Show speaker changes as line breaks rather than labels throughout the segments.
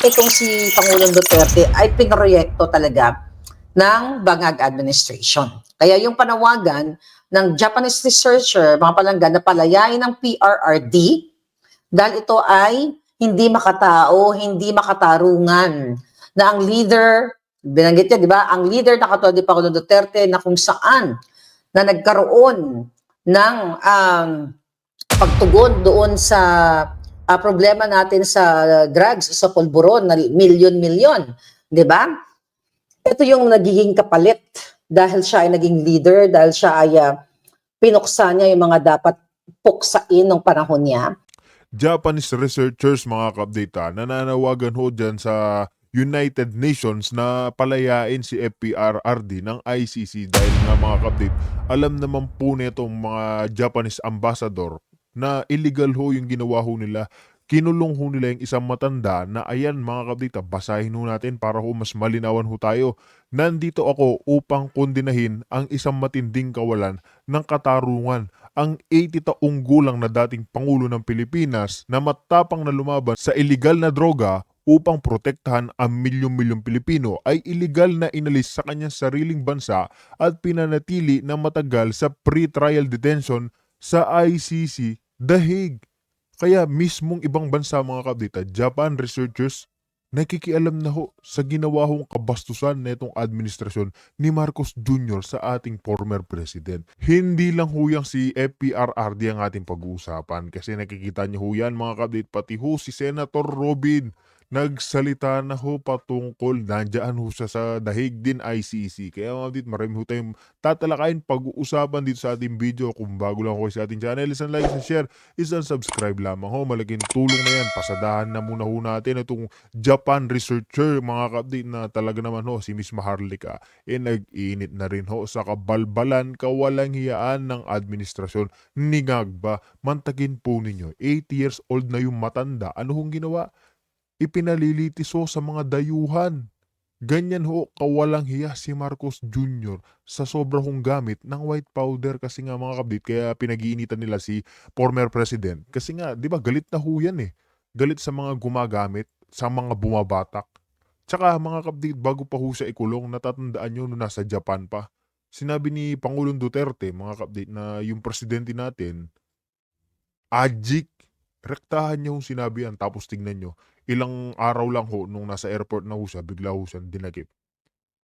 itong si Pangulong Duterte ay pinroyekto talaga ng Bangag Administration. Kaya yung panawagan ng Japanese researcher, mga palangga, na palayain ng PRRD dahil ito ay hindi makatao, hindi makatarungan, na ang leader, binanggit niya, di ba, ang leader na katulad ni Pangulong Duterte na kung saan na nagkaroon ng pagtugon doon sa problema natin sa drugs, sa pulburon na milyon-milyon, di ba? Ito yung nagiging kapalit dahil siya ay naging leader, dahil siya ay pinuksa niya yung mga dapat puksain ng panahon niya.
Japanese researchers, mga ka-update, nananawagan ho dyan sa United Nations na palayain si FPRRD ng ICC dahil nga, mga ka-update, alam naman po nitong mga Japanese ambassador na illegal ho yung ginawa ho nila. Kinulong ho nila yung isang matanda na, ayan mga ka-update, basahin ho natin para ho mas malinawan ho tayo. Nandito ako upang kondinahin ang isang matinding kawalan ng katarungan, ang 80 taong gulang na dating Pangulo ng Pilipinas na matapang na lumaban sa illegal na droga upang protektahan ang milyong-milyong Pilipino ay illegal na inalis sa kanyang sariling bansa at pinanatili na matagal sa pre-trial detention sa ICC The Hague. Kaya mismong ibang bansa, mga kabdita, Japan researchers, nakikialam na ho sa ginawa hong kabastusan na itong administrasyon ni Marcos Jr. sa ating former president. Hindi lang ho yang si FPRRD ang ating pag-uusapan kasi nakikita niyo ho yan, mga kabdit, pati ho si Senator Robin nagsalita na ho patungkol, nandiyan ho siya sa dahig din ICC. Kaya mga kabdit, marami ho tayong tatalakayin, pag-uusapan dito sa ating video. Kung bago lang ho sa ating channel, isang like, isang share, isang subscribe lamang ho. Malaking tulong na yan. Pasadahan na muna ho natin itong Japan researcher, mga ka-update, na talaga naman ho si Miss Maharlika nag-init na rin ho sa kabalbalan, kawalang hiyaan ng administrasyon ni Ngagba. Mantakin po ninyo, 80 years old na yung matanda. Ano hong ginawa? Ipinalilitis ho sa mga dayuhan. Ganyan ho kawalang hiya si Marcos Jr. sa sobra hong gamit ng white powder, kasi nga, mga kabdit, kaya pinag-iinitan nila si former president. Kasi nga, di ba, galit na ho yan eh. Galit sa mga gumagamit, sa mga bumabatak. Tsaka, mga kabdit, bago pa ho siya ikulong, natatandaan nyo nung nasa Japan pa. Sinabi ni Pangulong Duterte, mga kabdit, na yung presidente natin, Ajik, rektahan niya hong sinabi yan. Tapos tingnan nyo, ilang araw lang ho, nung nasa airport na ho siya, bigla ho siya dinagip.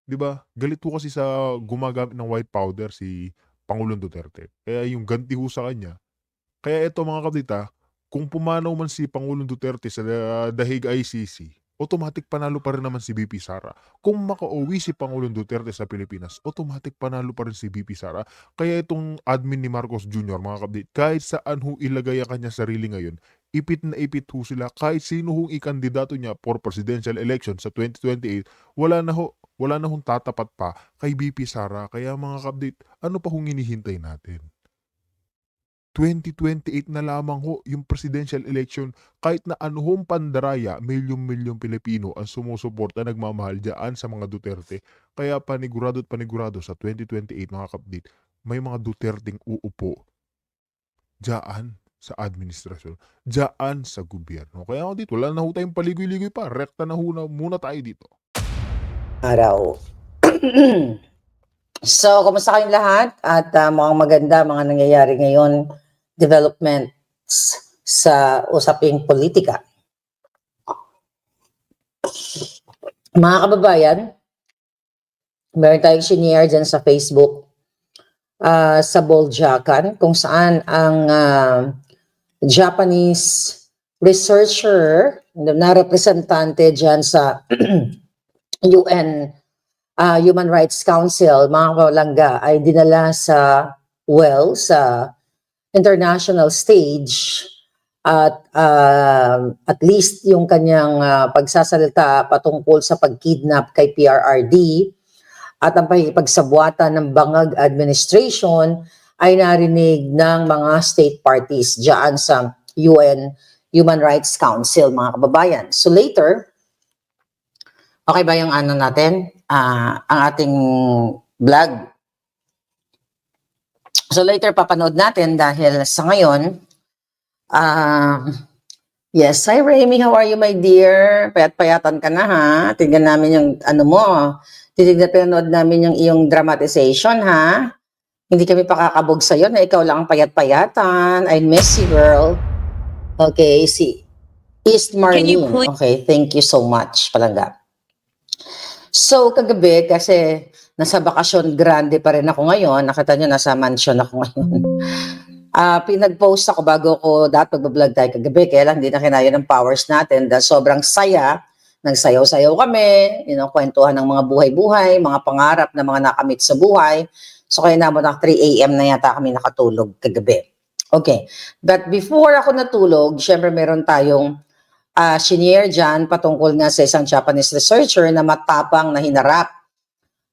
Diba? Galit ho kasi sa gumagamit ng white powder si Pangulong Duterte. Kaya yung ganti ho sa kanya. Kaya ito, mga kabdita, kung pumanaw man si Pangulong Duterte sa dahig ICC, automatic panalo pa rin naman si BP Sara. Kung makauwi si Pangulong Duterte sa Pilipinas, automatic panalo pa rin si BP Sara. Kaya itong admin ni Marcos Jr., mga kabdit, kahit saan ho ilagay ang kanya sarili ngayon, ipit na ipit ho sila. Kahit sino hong ikandidato niya for presidential election sa 2028, wala na hong tatapat pa kay BP Sara. Kaya, mga kabdit, ano pa hong hinihintay natin? 2028 na lamang ho yung presidential election. Kahit na anuhong pandaraya, milyong-milyong Pilipino ang sumusuporta, nagmamahal dyan sa mga Duterte. Kaya panigurado at panigurado sa 2028, mga kapdit, may mga Duterteng uupo dyan sa administrasyon, dyan sa gobyerno. Kaya ako dito, wala na ho tayong paligoy-ligoy pa. Rekta na ho na muna tayo dito.
Araw. So, kumusta kayong lahat? At mukhang maganda mga nangyayari ngayon, developments sa usaping politika. Mga kababayan, meron tayong shinare dyan sa Facebook sa Boljakan, kung saan ang Japanese researcher na representante dyan sa UN Human Rights Council, mga kalangga, ay dinala sa international stage at least yung kanyang pagsasalita patungkol sa pagkidnap kay PRRD at ang pagsabwata ng Bangag Administration ay narinig ng mga state parties diyan sa UN Human Rights Council, mga kababayan. So later, okay ba yung ano natin? Ang ating vlog. So later papanood natin dahil sa ngayon, Yes, hi Remy, how are you my dear? Payat-payatan ka na ha. Tingnan namin yung ano mo. Pinanood namin yung iyong dramatization ha. Hindi kami pakakabog sa'yo na ikaw lang ang payat-payatan. I miss you, girl. Okay, si East
Can you
Marlene.
please
Okay, thank you so much, Palangga. So, kagabi, kasi nasa bakasyon grande pa rin ako ngayon. Nakita nyo, nasa mansion ako ngayon. Pinag-post ako bago ko dati mag-vlog tayo kagabi, kaya lang hindi na kinaya ng powers natin dahil sobrang saya. Nagsayaw-sayaw kami, kwentuhan ng mga buhay-buhay, mga pangarap na mga nakamit sa buhay. So kaya naman ng 3 a.m. na yata kami nakatulog kagabi. Okay, but before ako natulog, syempre meron tayong senior dyan patungkol nga sa isang Japanese researcher na matapang na hinarap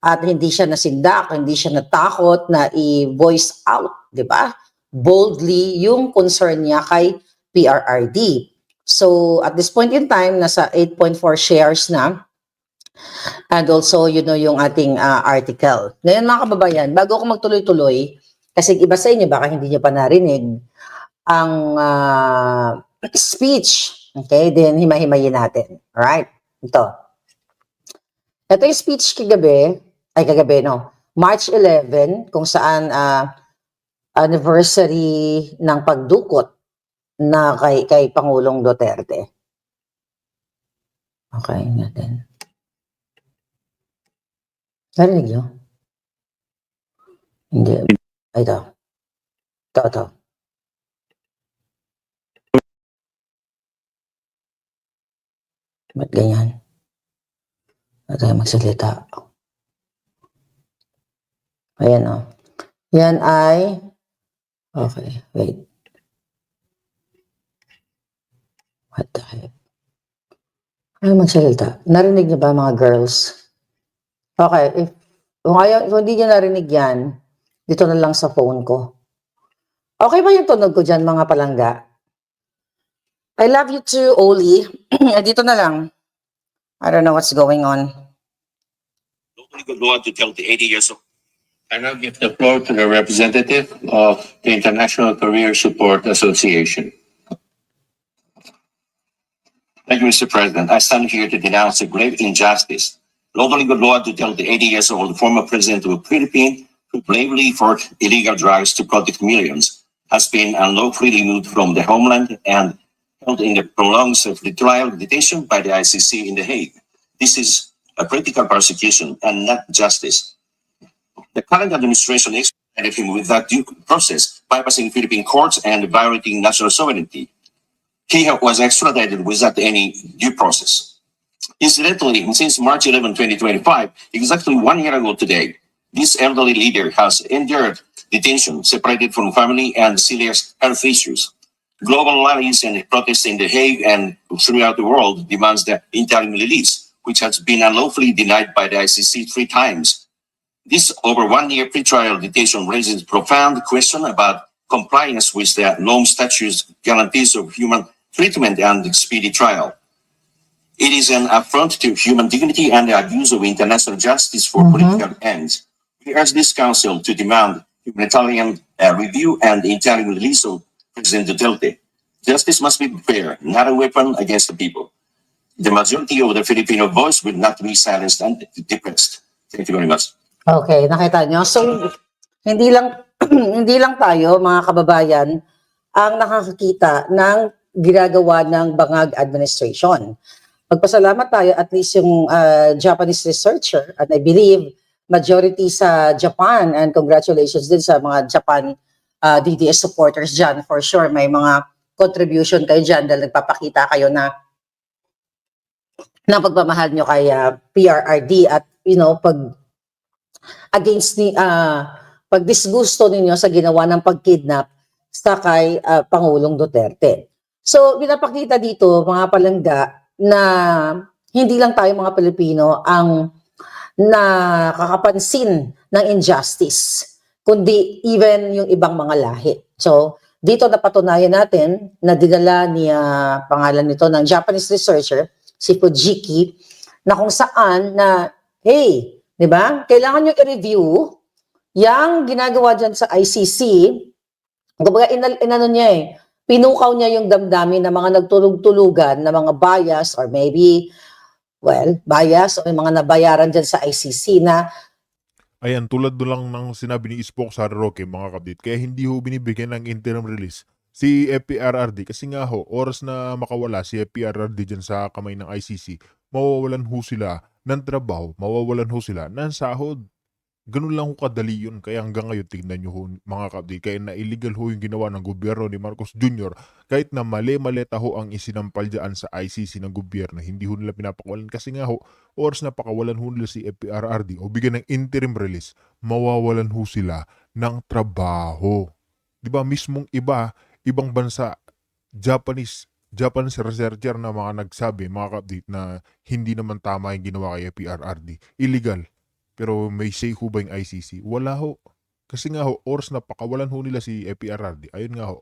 at hindi siya nasindak, hindi siya natakot na i-voice out, di ba? Boldly yung concern niya kay PRRD. So, at this point in time, nasa 8.4 shares na. And also, yung ating article. Ngayon, mga kababayan, bago ako magtuloy-tuloy, kasi iba sa inyo, baka hindi niyo pa narinig, ang speech, okay, then hima-himayin natin. Alright? Ito yung speech kagabi, no? March 11, kung saan anniversary ng pagdukot na kay Pangulong Duterte. Okay, natin. Narinig nyo? Hindi. Ay, ito. Ito. Ba't ganyan? Ba't tayo magsalita? Ayan, o. Yan ay... Okay, wait. What the heck? Ay, magsalita. Narinig niyo ba, mga girls? Okay, kung hindi niyo narinig yan, dito na lang sa phone ko. Okay ba yung tunog ko dyan, mga palangga? I love you too, Oli. Dito na lang. I don't know what's going on.
Nobody could go on to tell the 80 years old. I now give the floor to the representative of the International Career Support Association. Thank you, Mr. President. I stand here to denounce a grave injustice. Locally good law to tell the 80 years old former president of the Philippines who bravely fought illegal drugs to protect millions has been unlawfully removed from the homeland and held in the prolonged trial detention by the ICC in The Hague. This is a critical persecution and not justice. The current administration extradited him without due process, bypassing Philippine courts and violating national sovereignty. He was extradited without any due process. Incidentally, since March 11, 2025, exactly 1 year ago today, this elderly leader has endured detention, separated from family and serious health issues. Global rallies and protests in The Hague and throughout the world demands the interim release, which has been unlawfully denied by the ICC 3 times. This over 1 year pretrial detention raises profound question about compliance with the norm statutes guarantees of human treatment and speedy trial. It is an affront to human dignity and the abuse of international justice for political ends. We urge this council to demand humanitarian review and interim release of President Duterte. Justice must be fair, not a weapon against the people. The majority of the Filipino voice will not be silenced and depressed. Thank you very much.
Okay, nakita nyo? So, hindi lang hindi lang tayo, mga kababayan, ang nakakakita ng ginagawa ng Bangag administration. Magpasalamat tayo at least yung Japanese researcher, and I believe majority sa Japan, and congratulations din sa mga Japan DDS supporters dyan. For sure, may mga contribution kayo dyan dahil nagpapakita kayo na pagmamahal nyo kay PRRD at against pag disgusto ninyo sa ginawa ng pagkidnap sa kay Pangulong Duterte. So, pinapakita dito, mga palangga, na hindi lang tayo mga Pilipino ang nakakapansin ng injustice, kundi even yung ibang mga lahi. So, dito napatunayan natin na dinala ni pangalan nito ng Japanese researcher, si Fujiki, na kung saan na, hey, di ba? Kailangan nyo i-review yung ginagawa dyan sa ICC. Kumbaga, inano niya pinukaw niya yung damdamin ng mga nagtulog-tulugan na mga bias or maybe, well, bias o yung mga nabayaran dyan sa ICC na
Ayan, tulad do lang ng sinabi ni Spock sa Roque, mga kabdit, kaya hindi ho binibigyan ng interim release si FPRRD kasi nga ho, oras na makawala si FPRRD dyan sa kamay ng ICC, mawawalan ho sila ng trabaho, mawawalan ho sila ng sahod. Ganun lang ho kadali yun. Kaya hanggang ngayon, tignan nyo ho, mga kabdi, kaya na illegal ho yung ginawa ng gobyerno ni Marcos Jr. Kahit na mali-maleta ho ang isinampal dyan sa ICC ng gobyerno, hindi ho nila pinapakawalan. Kasi nga ho, oras na pakawalan ho nila si FPRRD o bigyan ng interim release, mawawalan ho sila ng trabaho. Diba, mismong ibang bansa, Japanese researcher na mga nagsabi, mga kabdi, na hindi naman tama yung ginawa kay FPRRD. Illegal. Pero may say ho ba yung ICC? Wala ho. Kasi nga ho, oras na pakawalan ho nila si FPRRD, ayun nga ho,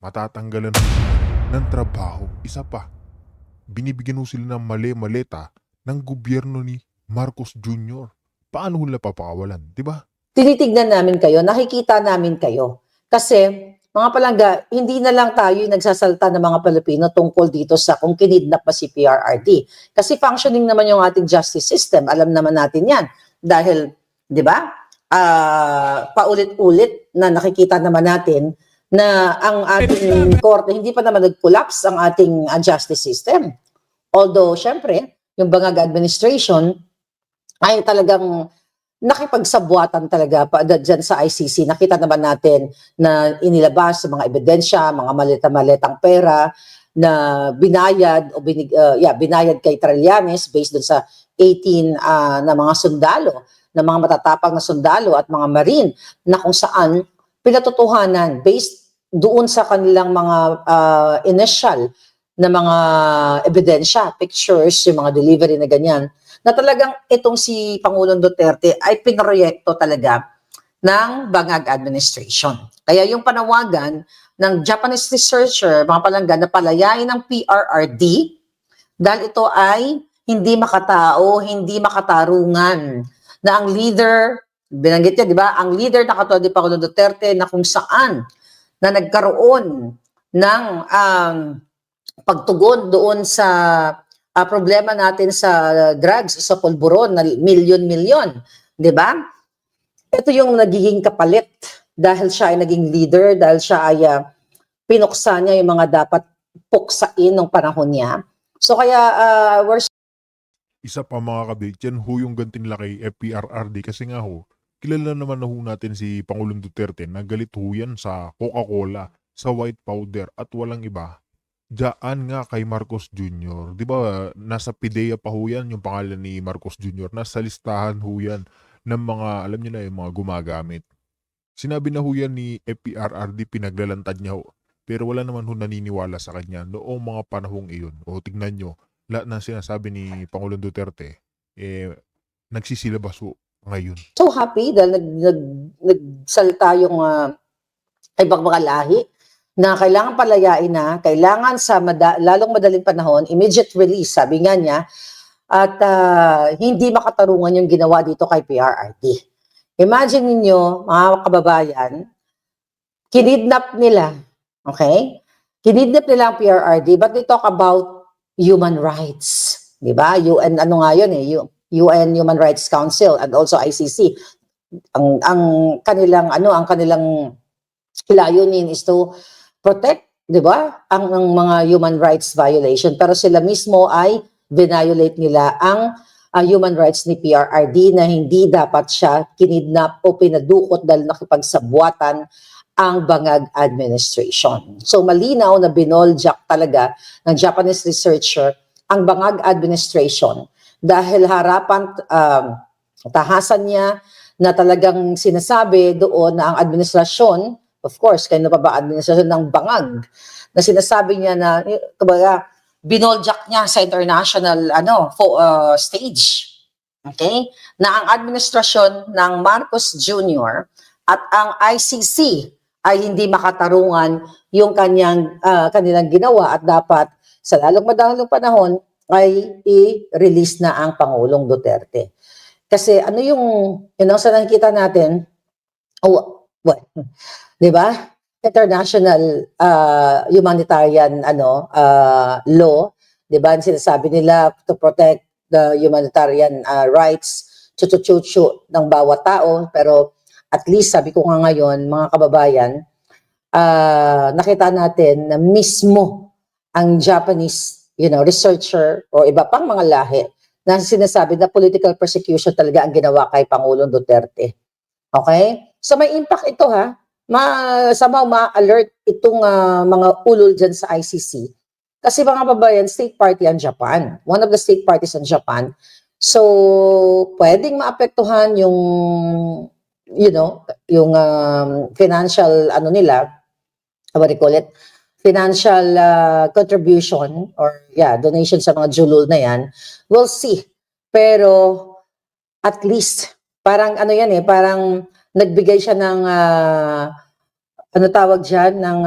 matatanggalan ho sila ng trabaho. Isa pa, binibigyan ho sila ng mali-maleta ng gobyerno ni Marcos Jr. Paano ho nila papakawalan? Diba?
tinitignan namin kayo, nakikita namin kayo. Kasi, mga palangga, hindi na lang tayo yung nagsasalta ng mga Pilipino tungkol dito sa kung kinidnap ba si PRRD. Kasi functioning naman yung ating justice system. Alam naman natin yan. Dahil, di ba, paulit-ulit na nakikita naman natin na ang ating korte, hindi pa naman nag-collapse ang ating justice system. Although, syempre, yung Bangag administration ay talagang nakipagsabuatan talaga pa dyan sa ICC. Nakita naman natin na inilabas sa mga ebidensya, mga maleta-maletang pera na binayad o binayad kay Trillanes based dun sa 18 na mga sundalo, na mga matatapang na sundalo at mga marine na kung saan pinatotohanan based doon sa kanilang mga initial na mga ebidensya, pictures, yung mga delivery na ganyan, na talagang itong si Pangulong Duterte ay pinroyekto talaga ng Bangag administration. Kaya yung panawagan ng Japanese researcher, mga palangga, na palayain ng PRRD dahil ito ay hindi makatao, hindi makatarungan, na ang leader, binanggit niya, di ba, ang leader na katulad ni Pangulong Duterte na kung saan na nagkaroon ng pagtugon doon sa problema natin sa drugs, sa pulburon na milyon-milyon, di ba? Ito yung nagiging kapalit dahil siya ay naging leader, dahil siya ay pinuksa niya yung mga dapat puksain ng panahon niya. So kaya we're
Isa pa, mga kabit, yan ho yung ganti nila kay FPRRD kasi nga ho, kilala naman na ho natin si Pangulong Duterte na galit ho yan sa Coca-Cola, sa white powder at walang iba. Diyan nga kay Marcos Jr. Di ba, nasa PIDEA pa ho yan yung pangalan ni Marcos Jr. Nasa listahan ho yan ng mga, alam niyo na, yung mga gumagamit. Sinabi na ho yan ni FPRRD, pinaglalantad niya ho. Pero wala naman ho naniniwala sa kanya noong mga panahong iyon. O tignan nyo, lahat na sinasabi ni Pangulong Duterte, nagsisilabas ho ngayon.
so happy dahil nagsalita yung ibang mga lahi na kailangan palayain na, kailangan sa lalong madaling panahon, immediate release, sabi nga niya, at hindi makatarungan yung ginawa dito kay PRRD. Imagine niyo mga kababayan, kinidnap nila, okay? Kinidnap nila ang PRRD, but they talk about human rights. Di ba? UN, ano nga yun UN Human Rights Council and also ICC. Ang kanilang layunin is to protect, di ba, ang mga human rights violation. Pero sila mismo ay violate nila ang human rights ni PRRD na hindi dapat siya kinidnap o pinadukot dahil nakipagsabuatan ang Bangag administration. So malinaw na binoljak talaga ng Japanese researcher ang Bangag administration dahil harapan tahasan niya na talagang sinasabi doon na ang administrasyon, of course, kayo na pa ba administrasyon ng Bangag, na sinasabi niya na, kumbaga, binoljak niya sa international stage. Okay? Na ang administrasyon ng Marcos Jr. at ang ICC ay hindi makatarungan yung kanilang ginawa at dapat sa lalong madaling panahon ay i-release na ang Pangulong Duterte. Kasi ano yung sa nakikita natin, di ba? international humanitarian law, 'di ba? Sinasabi nila to protect the humanitarian rights chuchu ng bawat tao, pero at least sabi ko nga ngayon mga kababayan, nakita natin na mismo ang Japanese researcher o iba pang mga lahi na sinasabi na political persecution talaga ang ginawa kay Pangulong Duterte. Okay? So may impact ito ha. Somehow ma-alert itong mga ulol dyan sa ICC. Kasi mga kababayan, state party ang Japan. One of the state parties ang Japan. So, pwedeng maapektuhan yung, yung financial, nila, what do you call it? Financial contribution or, donation sa mga julul na yan. We'll see. Pero, at least, parang parang nagbigay siya ng, tawag dyan, ng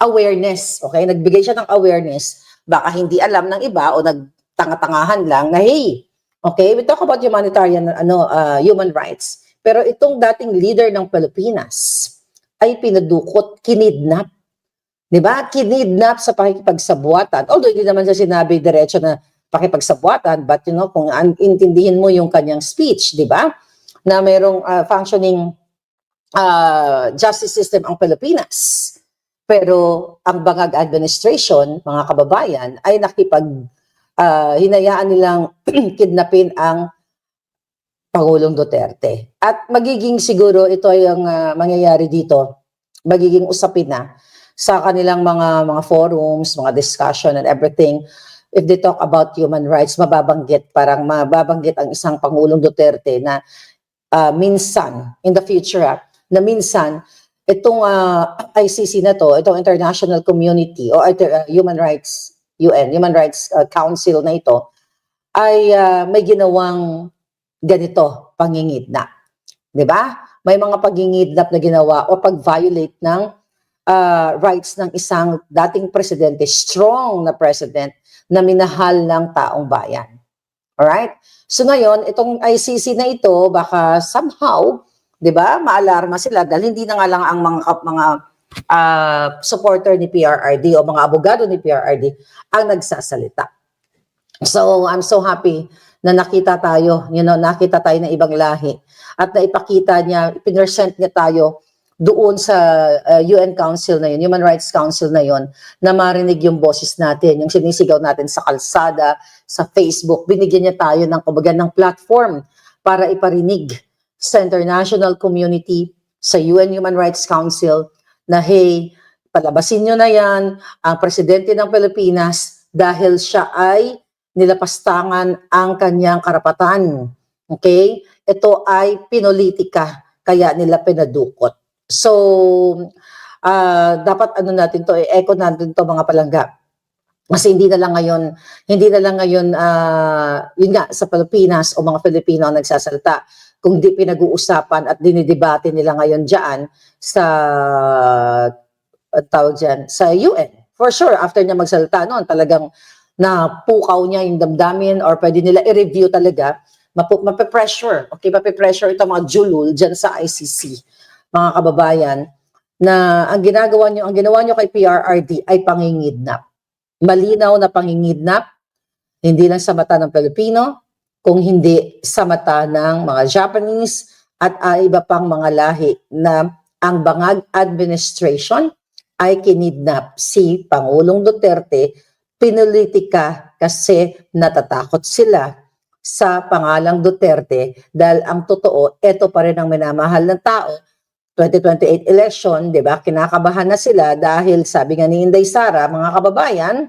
awareness. Okay? Nagbigay siya ng awareness. Baka hindi alam ng iba o nagtanga-tangahan lang na, hey, okay, we talk about humanitarian, human rights. Pero itong dating leader ng Pilipinas ay pinadukot, kinidnap. Diba? Kinidnap sa pakikipagsabuatan. Although hindi naman siya sinabi diretso na pakipagsabuatan, but kung intindihin mo yung kanyang speech, di ba? Na mayroong functioning justice system ang Pilipinas. Pero ang Bangag administration, mga kababayan, ay hinayaan nilang kidnapin ang Pangulong Duterte. At magiging siguro ito ay ang mangyayari dito, magiging usapin na sa kanilang mga forums, mga discussion and everything. If they talk about human rights, mababanggit ang isang Pangulong Duterte na minsan, in the future, na minsan, itong ICC na to, itong international community o Human Rights Council na ito, ay may ginawang ganito, pangingidnap. Diba? May mga pangingidnap na ginawa o pag-violate ng rights ng isang dating presidente, strong na president, na minahal ng taong bayan. Alright? So ngayon, itong ICC na ito, baka somehow, di ba, maalarma sila dahil hindi na nga lang ang mga supporter ni PRRD o mga abogado ni PRRD ang nagsasalita. So, I'm so happy na nakita tayo ng ibang lahi at naipakita niya, ipinresent niya tayo doon sa UN Council na yun, Human Rights Council na yun, na marinig yung boses natin, yung sinisigaw natin sa kalsada, sa Facebook. Binigyan niya tayo ng platform para iparinig sa international community, sa UN Human Rights Council, na hey, palabasin nyo na yan ang presidente ng Pilipinas dahil siya ay nilapastangan ang kanyang karapatan. Okay? Ito ay pinulitika, kaya nila pinadukot. So, dapat natin to, echo natin to mga palangga. Kasi hindi na lang ngayon, yun nga, sa Pilipinas o mga Pilipino ang nagsasalita, kung di pinag-uusapan at dinidebate nila ngayon dyan sa, sa UN. For sure, after niya magsalita noon, talagang napukaw niya yung damdamin or pwede nila i-review talaga, mape-pressure, okay, mape-pressure ito mga julul dyan sa ICC, mga kababayan, na ang ginawa nyo kay PRRD ay pangingidnap. Malinaw na pangingidnap, hindi lang sa mata ng Pilipino, kung hindi sa mata ng mga Japanese at iba pang mga lahi na ang Bangag administration ay kinidnap si Pangulong Duterte, pinulitika kasi natatakot sila sa pangalang Duterte dahil ang totoo, ito pa rin ang minamahal ng tao. 2028 election, di ba? Kinakabahan na sila dahil sabi nga ni Inday Sara, mga kababayan,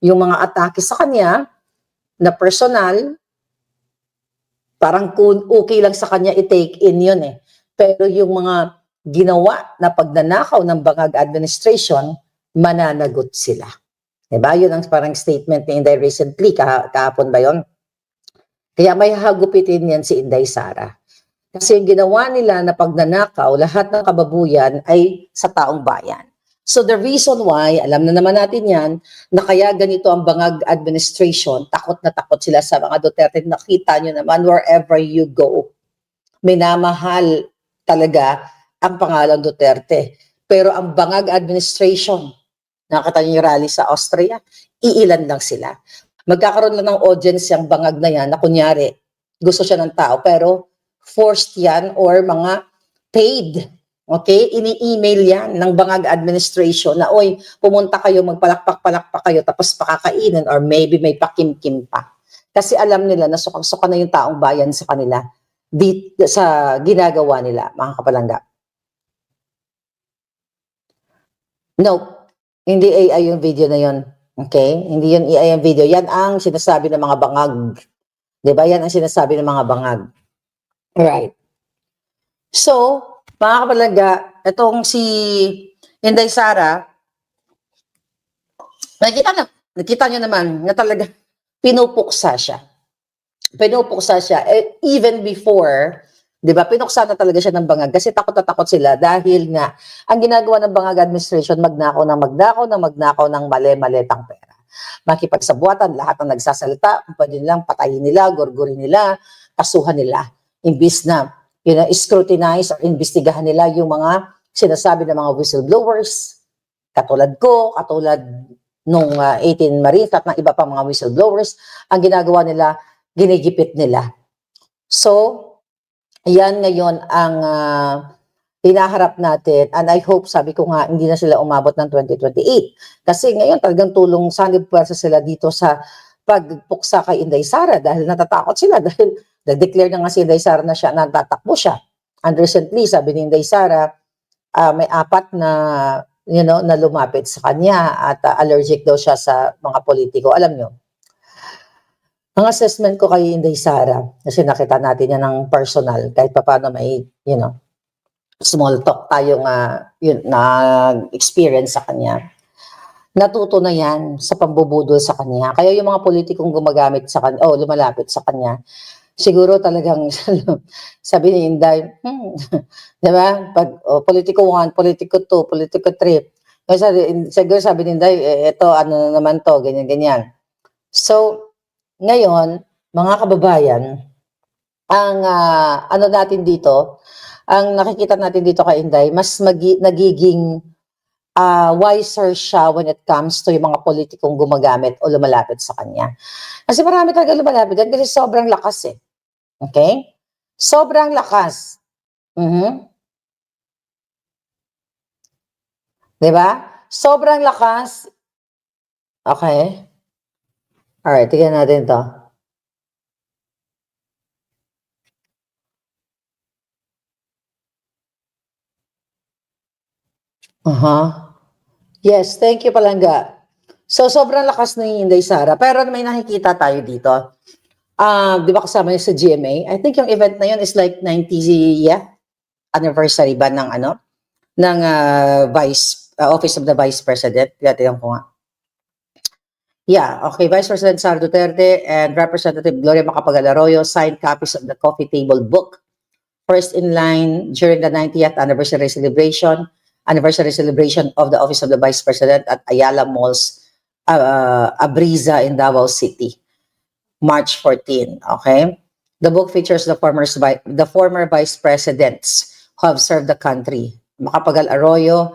yung mga atake sa kanya na personal, parang okay lang sa kanya i-take in yun eh. Pero yung mga ginawa na pagnanakaw ng Bangag administration, mananagot sila. Diba? Yun ang parang statement ni Inday recently, kahapon ba yun? Kaya may hagupitin yan si Inday Sara. Kasi yung ginawa nila na pagnanakaw, lahat ng kababuyan ay sa taong bayan. So the reason why, alam na naman natin yan, na kaya ganito ang Bangag administration, takot na takot sila sa mga Duterte. Nakita nyo naman, wherever you go, minamahal talaga ang pangalan Duterte. Pero ang Bangag administration, nakakita niyo yung rally sa Austria, iilan lang sila. Magkakaroon lang ng audience yung Bangag na yan na kunyari, gusto siya ng tao, pero forced yan or mga paid. Okay? Ini-email yan ng Bangag administration na, oy, pumunta kayo, magpalakpak-palakpak kayo, tapos pakakainin or maybe may pakim-kim pa. Kasi alam nila na suka na yung taong bayan sa kanila sa ginagawa nila, mga kapalangga. No, hindi AI yung video na yon. Okay? Hindi yun AI yung video. Yan ang sinasabi ng mga bangag. Diba? Yan ang sinasabi ng mga bangag. Right. So, mga kapalangga, itong si Inday Sara, nakita nyo naman na talaga pinupuksa siya. Pinupuksa siya. Even before, di ba, pinuksa na talaga siya ng bangag kasi takot na takot sila dahil nga, ang ginagawa ng bangag administration, magnakaw ng mali-malitang pera. Makipagsabuatan, lahat ng nagsasalita, pwede nilang patayin nila, gurgurin nila, kasuhan nila. Imbis na, scrutinize or investigahan nila yung mga sinasabi ng mga whistleblowers, katulad ko, katulad nung 18 Marines at ng iba pang mga whistleblowers, ang ginagawa nila, ginigipit nila. So, yan ngayon ang hinaharap natin, and I hope, sabi ko nga, hindi na sila umabot ng 2028. Kasi ngayon talagang tulong sanib pwersa sila dito sa pagpuksa kay Inday Sara dahil natatakot sila dahil nag-declare na nga si Inday Sara na siya, natatakbo siya. And recently, sabi ni Inday Sara, may 4 na na lumapit sa kanya at allergic daw siya sa mga politiko. Alam nyo, ang assessment ko kay Inday Sara, kasi nakita natin yan ng personal, kahit pa paano may, small talk tayong na-experience sa kanya. Natuto na yan sa pambubudol sa kanya. Kaya yung mga politikong gumagamit sa kanya, lumalapit sa kanya, siguro talagang sabi ni Inday, di ba? Pag politiko 1, politiko 2, politiko 3. Siguro sabi ni Inday, ito, ano naman to, ganyan-ganyan. So, ngayon, mga kababayan, ang ano natin dito, ang nakikita natin dito kay Inday, mas nagiging wiser siya when it comes to yung mga politikong gumagamit o lumalapit sa kanya. Kasi marami talaga lumalapit yan kasi sobrang lakas eh. Okay? Sobrang lakas. Diba? Sobrang lakas. Okay? Alright, tignan natin to. Yes, thank you Palangga. So, sobrang lakas ni Inday Sara. Pero may nakikita tayo dito. Di ba kasama niya sa GMA? I think yung event na yun is like 90th anniversary ba ng ng Office of the Vice President. Tingnan ko nga. Yeah, okay. Vice President Sara Duterte and Representative Gloria Macapagal Arroyo signed copies of the coffee table book. First in line during the 90th anniversary celebration of the Office of the Vice President at Ayala Malls, Abriza in Davao City, March 14. Okay, the book features the former vice presidents who have served the country. Macapagal Arroyo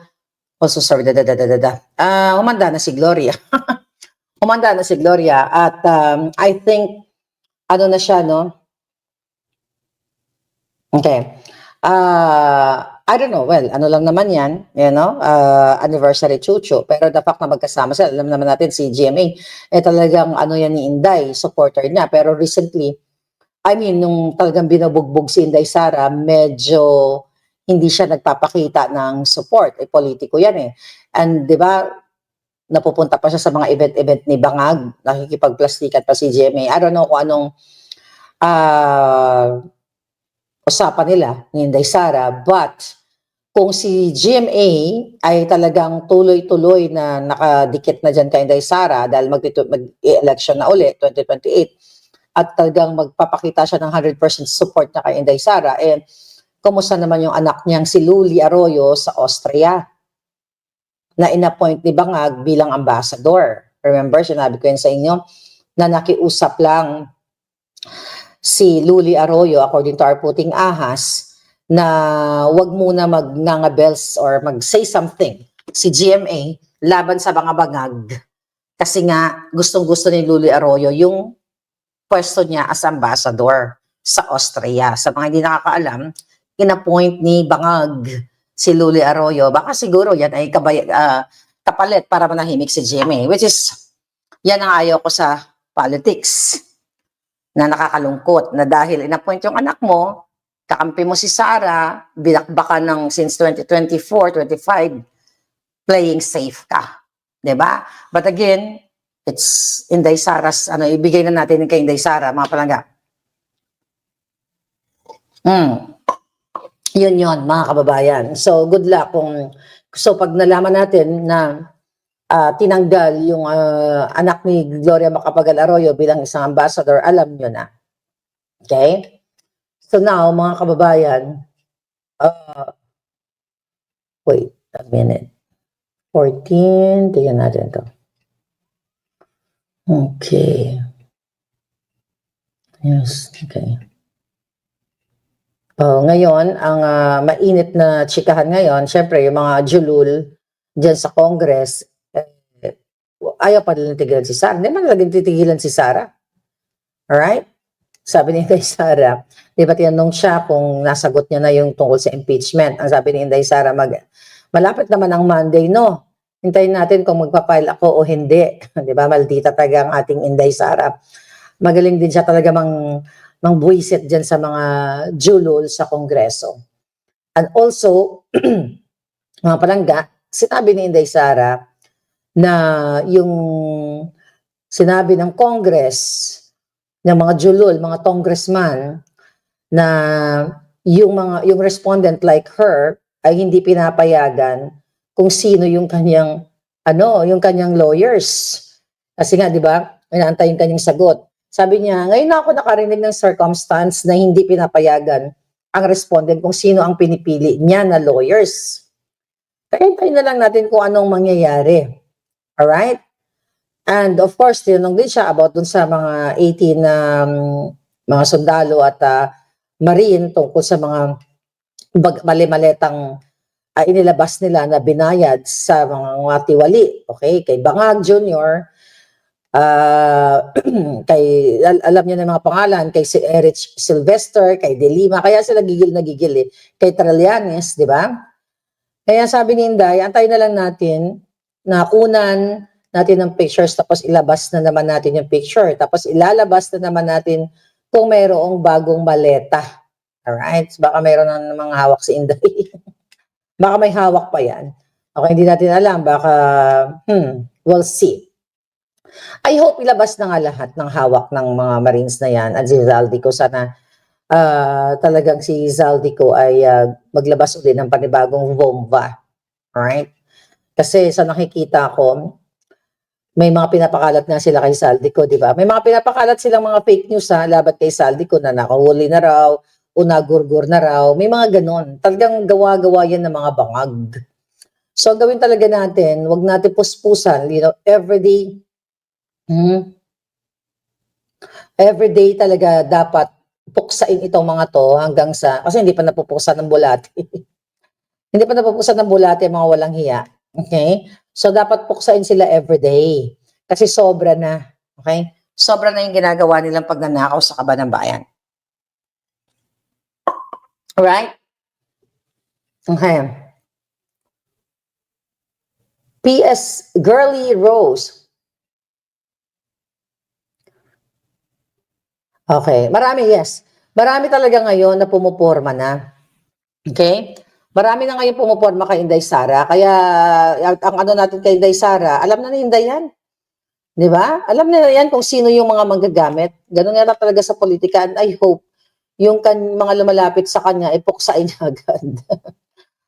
also served. Humanda na si Gloria. Humanda na si Gloria at I think ano na siya, no? Okay. I don't know, well, ano lang naman yan, anniversary chucho. Pero the fact na magkasama sila, alam naman natin si GMA, talagang yan ni Inday, supporter niya. Pero recently, nung talagang binubugbog si Inday Sara, medyo hindi siya nagpapakita ng support. Politiko yan eh. And di ba, napupunta pa siya sa mga event-event ni Bangag, nakikipagplastikan pa si GMA. I don't know kung anong usapan nila ni Inday Sara, but kung si GMA ay talagang tuloy-tuloy na nakadikit na dyan kay Inday Sara dahil mag-election na uli, 2028, at talagang magpapakita siya ng 100% support na kay Inday Sara, kumusta naman yung anak niyang si Luli Arroyo sa Austria na inappoint ni Bangag bilang ambassador. Remember, sinabi ko yun sa inyo na nakiusap lang si Luli Arroyo, according to our puting ahas, na wag muna magnangabels or mag-say something si GMA laban sa mga bangag. Kasi nga, gustong-gusto ni Luli Arroyo yung pwesto niya as ambassador sa Austria. Sa mga hindi nakakaalam, inappoint ni Bangag si Luli Arroyo. Baka siguro yan ay kapalit para manahimik si GMA, which is, yan ang ayaw ko sa politics na nakakalungkot na dahil inappoint yung anak mo, kakampi mo si Sara, binakbakan ng since 2024, 25, playing safe ka. 'Di ba? But again, it's Inday Sara's, ibigay na natin kay Inday Sara, mga palangga. Yun, mga kababayan. So, good luck pag nalaman natin na tinanggal yung anak ni Gloria Macapagal Arroyo bilang isang ambassador, alam nyo na. Okay? So now, mga kababayan, wait a minute. 14, tingnan natin to. Okay. Yes, okay. Ngayon, ang mainit na chikahan ngayon, syempre, yung mga julul dyan sa Congress, ayaw pa nila tigilan si Sara. Hindi man laging titigilan si Sara. Alright? Sabi ni Inday Sara, di ba tinanong siya kung nasagot niya na yung tungkol sa impeachment. Ang sabi ni Inday Sara, malapit naman ang Monday, no? Hintayin natin kung magpapile ako o hindi. Di ba? Maldita talaga ang ating Inday Sara. Magaling din siya talaga mangbuisit dyan sa mga julul sa Kongreso. And also, mga palangga, sinabi ni Inday Sara na yung sinabi ng Congress, ng mga julul, mga congressman, na yung respondent like her ay hindi pinapayagan kung sino yung kanyang lawyers. Kasi nga, di ba, inaantay yung kanyang sagot. Sabi niya, ngayon na ako nakarinig ng circumstance na hindi pinapayagan ang respondent kung sino ang pinipili niya na lawyers. Kaya hintayin na lang natin kung anong mangyayari. Alright? And of course, tinanong din siya about dun sa mga 18 na mga sundalo at marine tungkol sa mga mali-maletang inilabas nila na binayad sa mga tiwali. Okay? Kay Bangag Jr., alam niyo na mga pangalan, kay si Erich Sylvester, kay De Lima, kaya sila gigil eh. Kay Trillanes, di ba? Kaya sabi ni Inday, antayin na lang natin na kunan natin ng pictures, tapos ilabas na naman natin yung picture, tapos ilalabas na naman natin kung mayroong bagong maleta. Alright? So baka mayroon ng mga hawak si Inday. Baka may hawak pa yan. Okay, hindi natin alam. Baka, we'll see. I hope ilabas na nga lahat ng hawak ng mga Marines na yan at si Zaldico. Sana talagang si Zaldico ay maglabas ulit ng panibagong bomba. Alright? Kasi sa nakikita ko, may mga pinapakalat na sila kay Zaldico, di ba? May mga pinapakalat silang mga fake news labat kay Zaldico na nakahuli na raw, o nagurgur na raw. May mga ganon. Talagang gawa-gawa yan ng mga bangag. So, gawin talaga natin, wag natin puspusan, everyday talaga dapat puksain itong mga to hanggang sa, kasi hindi pa napupuksan ng bulate. Hindi pa napupuksan ng bulate mga walang hiya. Okay? So, dapat puksain sila everyday. Kasi sobra na. Okay? Sobra na yung ginagawa nilang pagnanakaw sa kaban ng bayan. Alright? Okay. P.S. Girly Rose. Okay. Marami, yes. Marami talaga ngayon na pumuporma na. Okay? Marami na ngayon pumuporma kay Inday Sara. Kaya, ang natin kay Inday Sara, alam na ni Inday yan. Di ba? Alam na yan kung sino yung mga manggagamit. Ganun nga talaga sa politika. And I hope yung mga lumalapit sa kanya, ipuksain niya agad.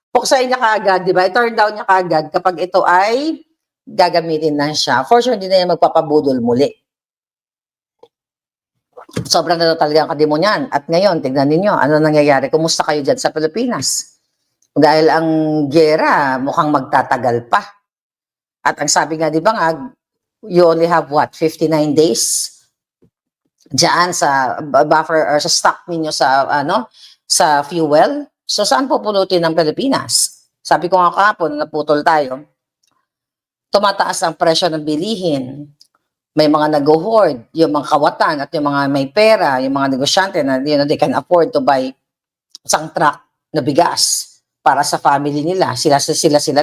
Puksain niya kaagad, di ba? I-turn down niya kaagad kapag ito ay gagamitin na siya. For sure, hindi na yan magpapabudol muli. Sobrang na talaga ang kademonyan. At ngayon, tignan ninyo, ano nangyayari? Kumusta kayo dyan sa Pilipinas? Dahil ang giyera mukhang magtatagal pa. At ang sabi nga, di ba you only have 59 days? Diyan sa buffer or sa stock ninyo sa sa fuel. So saan pupulutin ng Pilipinas? Sabi ko nga kahapon, naputol tayo, tumataas ang presyo ng bilihin. May mga nag-hoard, yung mga kawatan at yung mga may pera, yung mga negosyante na they can afford to buy isang truck na bigas para sa family nila. Sila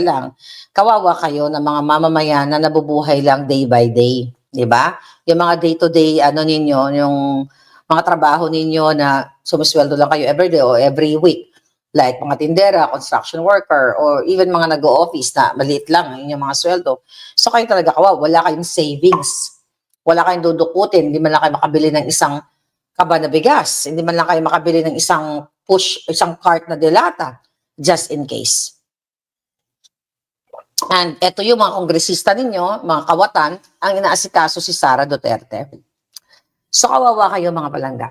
lang. Kawawa kayo ng mga mamamayan na nabubuhay lang day by day. Diba? Yung mga day-to-day, ninyo, yung mga trabaho ninyo na sumisweldo lang kayo every day or every week. Like mga tindera, construction worker, or even mga nag-o-office na maliit lang yung mga sweldo. So kayo talaga kawawa, wala kayong savings. Wala kayong dudukutin, hindi man lang kayo makabili ng isang kaba na bigas, hindi man lang kayo makabili ng isang cart na delata, just in case. And eto yung mga kongresista ninyo, mga kawatan, ang inaasikaso si Sara Duterte. So kawawa kayo mga palangga.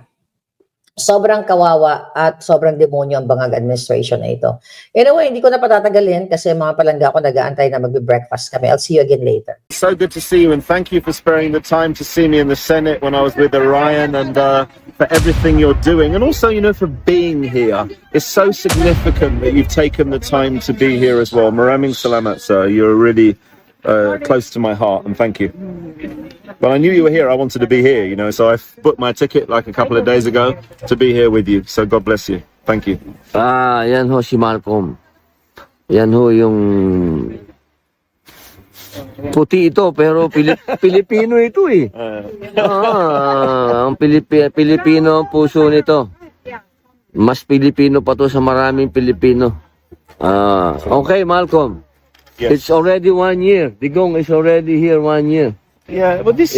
Sobrang kawawa at sobrang demonyo ang Bangag administration na ito. Anyway, hindi ko na patatagalin kasi mga palangga ko nag-aantay na magbe-breakfast kami. I'll see you again later.
So good to see you, and thank you for sparing the time to see me in the Senate when I was with Orion, and for everything you're doing, and also, for being here. It's so significant that you've taken the time to be here as well. Maraming salamat, sir. You're really close to my heart, and thank you. When I knew you were here, I wanted to be here, so I booked my ticket like a couple of days ago to be here with you. So God bless you. Thank you.
Yan ho si Malcolm. Yan ho yung puti ito pero Pilipino ito eh. Ang Pilipino ang puso nito. Mas Pilipino pa to sa maraming Pilipino. Okay, Malcolm.
Yes.
It's already 1 year. Digong is already here 1 year.
Yeah, well, this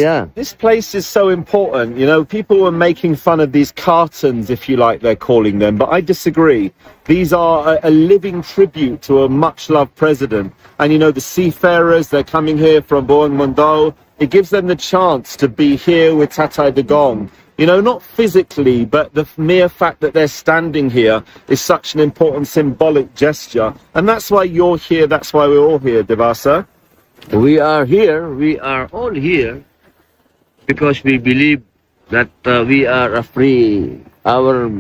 place is so important. People were making fun of these cartons, if you like, they're calling them, but I disagree. These are a living tribute to a much-loved president. And, the seafarers, they're coming here from Buong Mundo. It gives them the chance to be here with Tatay Digong. Not physically, but the mere fact that they're standing here is such an important symbolic gesture. And that's why you're here, that's why we're all here, Devasa.
We are here, we are all here because we believe that we are our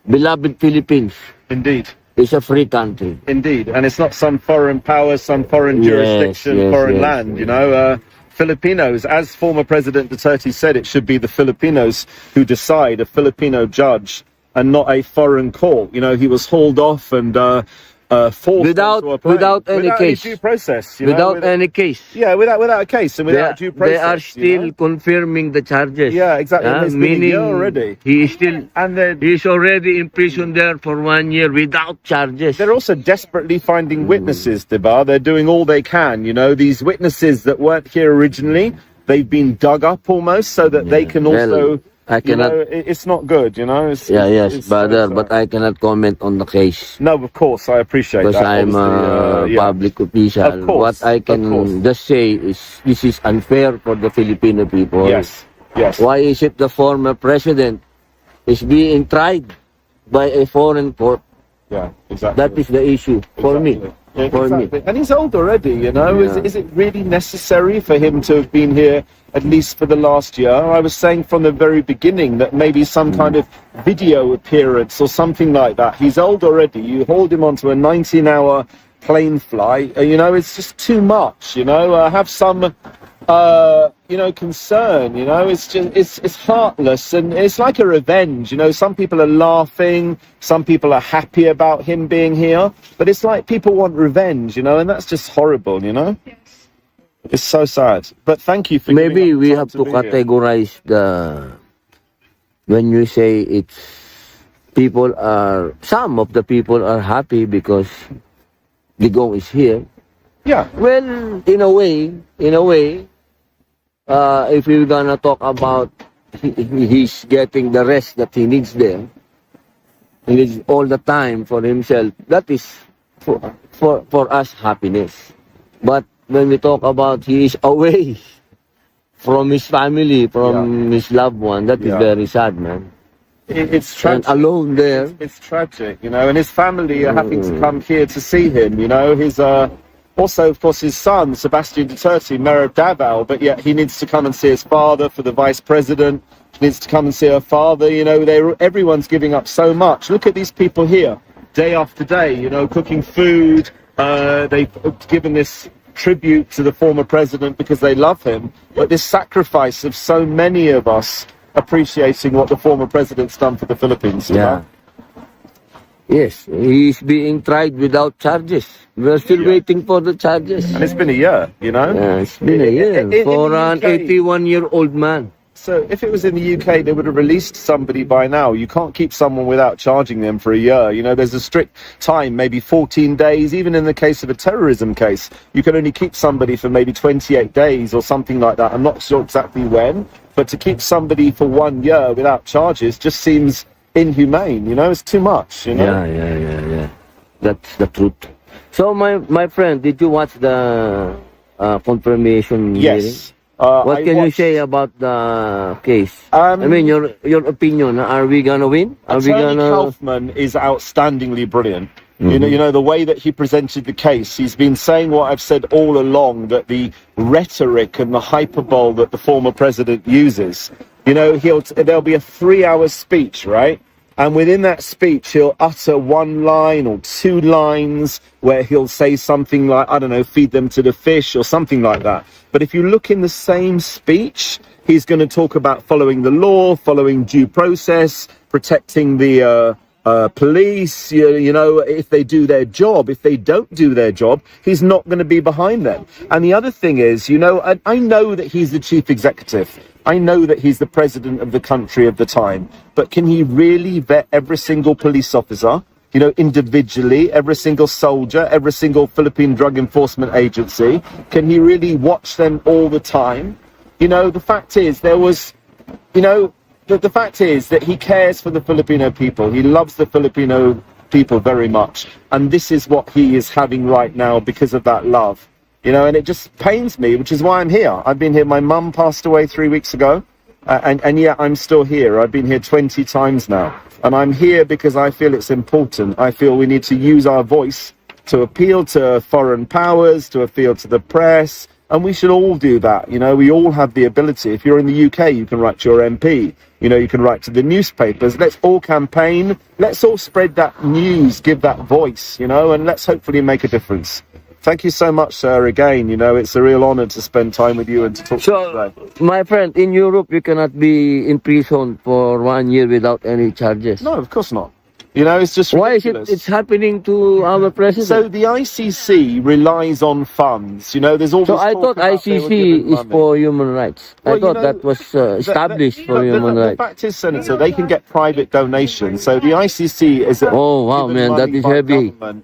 beloved Philippines
Indeed.
is a free country.
Indeed. And it's not some foreign power, some foreign jurisdiction, foreign land, Filipinos, as former President Duterte said, it should be the Filipinos who decide, a Filipino judge, and not a foreign court. He was hauled off and forced
Without any case.
due process.
Without any case.
Yeah, without a case and without due process.
They are still confirming the charges.
Yeah, exactly. And it's been a
Meaning
year already.
he is still
And then
he is already in prison there for 1 year without charges.
they're also desperately finding witnesses, Diba. They're doing all they can. These witnesses that weren't here originally, they've been dug up almost so that they can also.
I cannot.
It's not good. It's,
Yes,
it's
brother,
so
but I cannot comment on the case
No, of course, I appreciate
because
that.
I'm a
Obviously,
public official.
Of course,
What I
of course.
can just say is this is unfair for the Filipino people.
Yes, yes.
Why is it the former president is being tried by a foreign court?
Yeah, exactly.
That is the issue for me.
Yeah,
For me.
exactly. And he's old already,
Yeah.
Is it really necessary for him to have been here at least for the last year? I was saying from the very beginning that maybe some kind of video appearance or something like that. He's old already. You hauled him onto a 19-hour plane flight. It's just too much, Have some concern, it's heartless and it's like a revenge, some people are laughing, some people are happy about him being here, but it's like people want revenge, and that's just horrible, It's so sad. But thank you for
Maybe
giving up
we
time
have to
be here.
categorize when you say some of the people are happy because Digong is here.
Yeah,
Well, in a way, if we're gonna talk about he's getting the rest that he needs there, he needs all the time for himself. That is for us happiness. But when we talk about he is away from his family, from his loved one, that is
Yeah.
very sad, man.
it's
And
tragic.
alone there.
It's tragic, and his family are having to come here to see him, His, also, of course, his son, Sebastian Duterte, Mayor of Davao, but yet he needs to come and see his father for the vice president. He needs to come and see her father, everyone's giving up so much. Look at these people here. day after day, you know, cooking food. They've given this tribute to the former president because they love him, but this sacrifice of so many of us appreciating what the former president's done for the Philippines. You know?
Yes, he's being tried without charges. We're still waiting for the charges.
And it's been a year, you know.
Yeah, it's been a year
In
for
the
an
UK.
81-year-old man.
So if it was in the UK, they would have released somebody by now. You can't keep someone without charging them for a year. You know, there's a strict time, maybe 14 days. Even in the case of a terrorism case, you can only keep somebody for maybe 28 days or something like that. I'm not sure exactly when, but to keep somebody for 1 year without charges just seems inhumane. You know, it's too much. You know.
Yeah. That's the truth. So, my friend, did you watch the confirmation hearing?
Yes.
What
I
can you
watched-
say about the case?
Um,
I mean, your opinion. Are we gonna win? Are we
Attorney
gonna?
Kaufman is outstandingly brilliant.
Mm-hmm.
You know the way that he presented the case. He's been saying what I've said all along, that the rhetoric and the hyperbole that the former president uses. You know, there'll be a 3-hour speech, right? And within that speech, he'll utter one line or two lines where he'll say something like, I don't know, feed them to the fish or something like that. But if you look in the same speech, he's going to talk about following the law, following due process, protecting the police, you know, if they do their job. If they don't do their job, he's not going to be behind them. And the other thing is, you know, I know that he's the chief executive. I know that he's the president of the country of the time. But can he really vet every single police officer, you know, individually, every single soldier, every single Philippine Drug Enforcement Agency? Can he really watch them all the time? You know, the fact is, the fact is that he cares for the Filipino people. He loves the Filipino people very much. And this is what he is having right now because of that love. You know, and it just pains me, which is why I'm here. I've been here. My mum passed away 3 weeks ago. And yet I'm still here. I've been here 20 times now. And I'm here because I feel it's important. I feel we need to use our voice to appeal to foreign powers, to appeal to the press. And we should all do that. You know, we all have the ability. If you're in the UK, you can write to your MP. You know, you can write to the newspapers. Let's all campaign. Let's all spread that news, give that voice, you know, and let's hopefully make a difference. Thank you so much, sir, again. You know, it's a real honor to spend time with you and to talk to you
So,
today.
my friend, in Europe, you cannot be in prison for 1 year without any charges.
No, of course not. You know, it's just
Why is
ridiculous.
it's happening to our president?
So the ICC relies on funds. You know, there's all
So
this
I
talk
thought
about they were
ICC
giving
is
money.
for human rights.
Well,
I
you
thought
know,
that was established for human
the
rights.
fact is, Senator, they can get private donations. So the ICC is.
Oh, wow,
given
man, that
money
is
by
heavy.
government.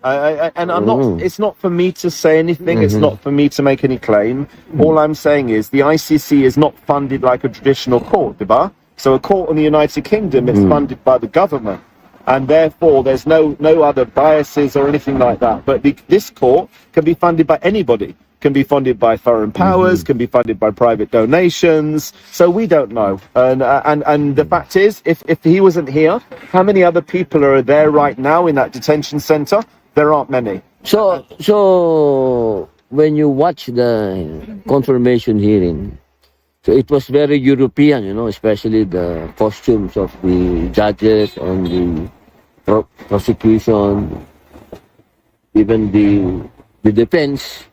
And I'm not.
Mhm.
It's not for me to say anything. It's not for me to make any claim. All I'm saying is the ICC is not funded like a traditional court, diba? So a court in the United Kingdom is funded by the government. And therefore, there's no other biases or anything like that. But this court can be funded by anybody. Can be funded by foreign powers. Can be funded by private donations. So we don't know. And the fact is, if he wasn't here, how many other people are there right now in that detention center? There aren't many.
So when you watch the confirmation hearing, so it was very European, you know, especially the costumes of the judges and the prosecution, even the defense,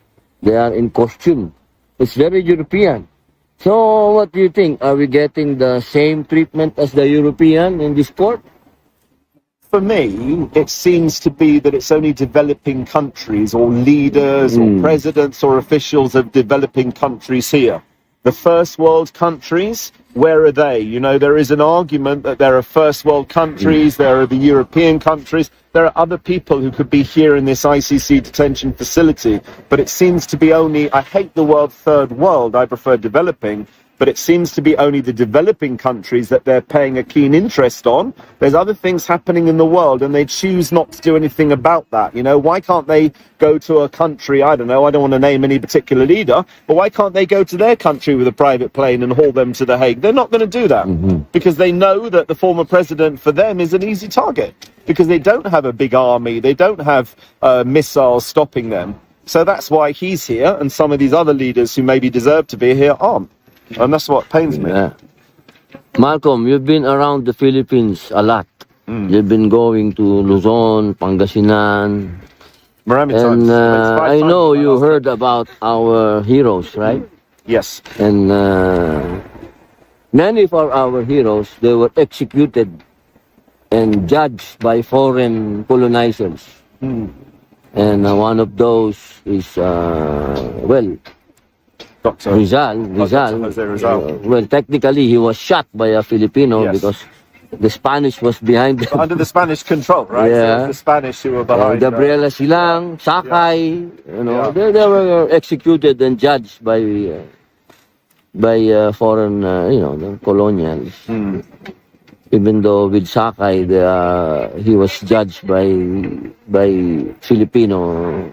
they are in costume. It's very European. So what do you think? Are we getting the same treatment as the European in this court?
For me, it seems to be that it's only developing countries or leaders or presidents or officials of developing countries here. The first world countries, where are they? You know, there is an argument that there are first world countries, there are the European countries, there are other people who could be here in this ICC detention facility, but it seems to be only, I hate the word third world, I prefer developing, but it seems to be only the developing countries that they're paying a keen interest on. There's other things happening in the world and they choose not to do anything about that. You know, why can't they go to a country, I don't know, I don't want to name any particular leader, but why can't they go to their country with a private plane and haul them to The Hague? They're not going to do that because they know that the former president for them is an easy target because they don't have a big army, they don't have missiles stopping them. So that's why he's here and some of these other leaders who maybe deserve to be here aren't. And that's what pains me.
Yeah. Malcolm, you've been around the Philippines a lot. They've been going to Luzon, Pangasinan,
Marami
and
times. It's 5
I
times
know
in the
you
last
heard about our heroes, right?
Yes.
And many of our heroes, they were executed and judged by foreign colonizers. And one of those is, well,
Doctor.
Rizal.
Dr. Jose Rizal.
Well, technically, he was shot by a Filipino
Yes.
because the Spanish was behind
But
them.
under the Spanish control, right? So
Yeah.
it was the Spanish who were behind.
Gabriela Silang, Sakay, you know,
Yeah.
they were executed and judged by foreign, the colonials. Even though with Sakay, he was judged by Filipino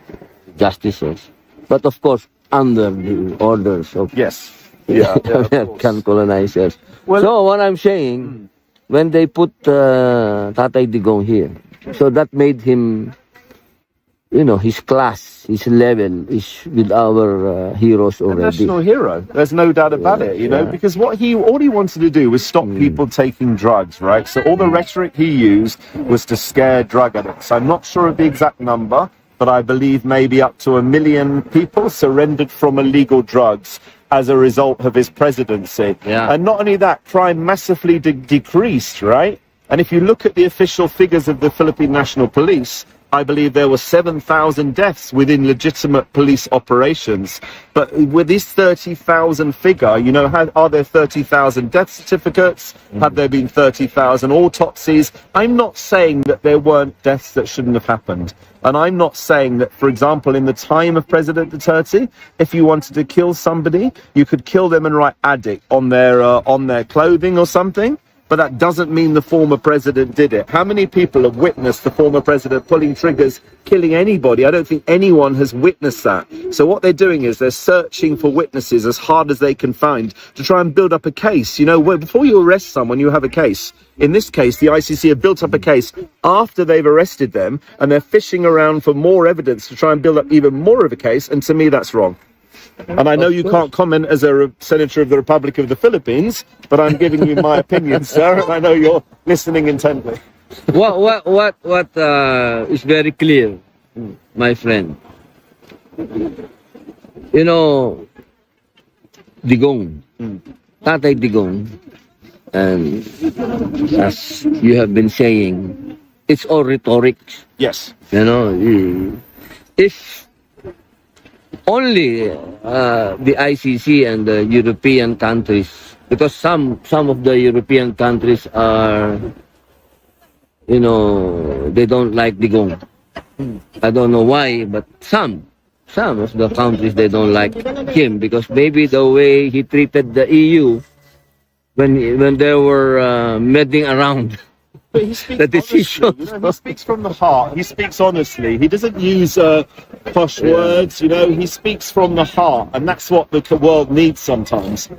justices, but of course under the orders of
Yes. Yeah. yeah of
American
course.
colonizers.
Well-
So what I'm saying, when they put Tatay Digong here, so that made him, his class, his level is with our heroes
A
already.
national hero. There's no doubt about it, you know,
yeah.
because all he wanted to do was stop people taking drugs, right? So all the rhetoric he used was to scare drug addicts. I'm not sure of the exact number, but I believe maybe up to 1 million people surrendered from illegal drugs as a result of his presidency.
Yeah.
And not only that, crime massively decreased, right? And if you look at the official figures of the Philippine National Police, I believe there were 7,000 deaths within legitimate police operations. But with this 30,000 figure, are there 30,000 death certificates? Have there been 30,000 autopsies? I'm not saying that there weren't deaths that shouldn't have happened. And I'm not saying that, for example, in the time of President Duterte, if you wanted to kill somebody, you could kill them and write addict on their clothing or something. But that doesn't mean the former president did it. How many people have witnessed the former president pulling triggers, killing anybody? I don't think anyone has witnessed that. So what they're doing is they're searching for witnesses as hard as they can find to try and build up a case. Before you arrest someone, you have a case. In this case, the ICC have built up a case after they've arrested them, and they're fishing around for more evidence to try and build up even more of a case. And to me, that's wrong. And I know you can't comment as a senator of the Republic of the Philippines, but I'm giving you my opinion, sir, and I know you're listening intently.
What is very clear, my friend. Digong, Tatay Digong, and as you have been saying, it's all rhetoric.
Yes.
If only the ICC and the European countries, because some of the European countries are, they don't like Digong. I don't know why, but some of the countries, they don't like him because maybe the way he treated the EU when they were meddling around.
But he speaks
The decision.
honestly, he speaks from the heart. He speaks honestly. He doesn't use posh words. He speaks from the heart, and that's what the world needs sometimes.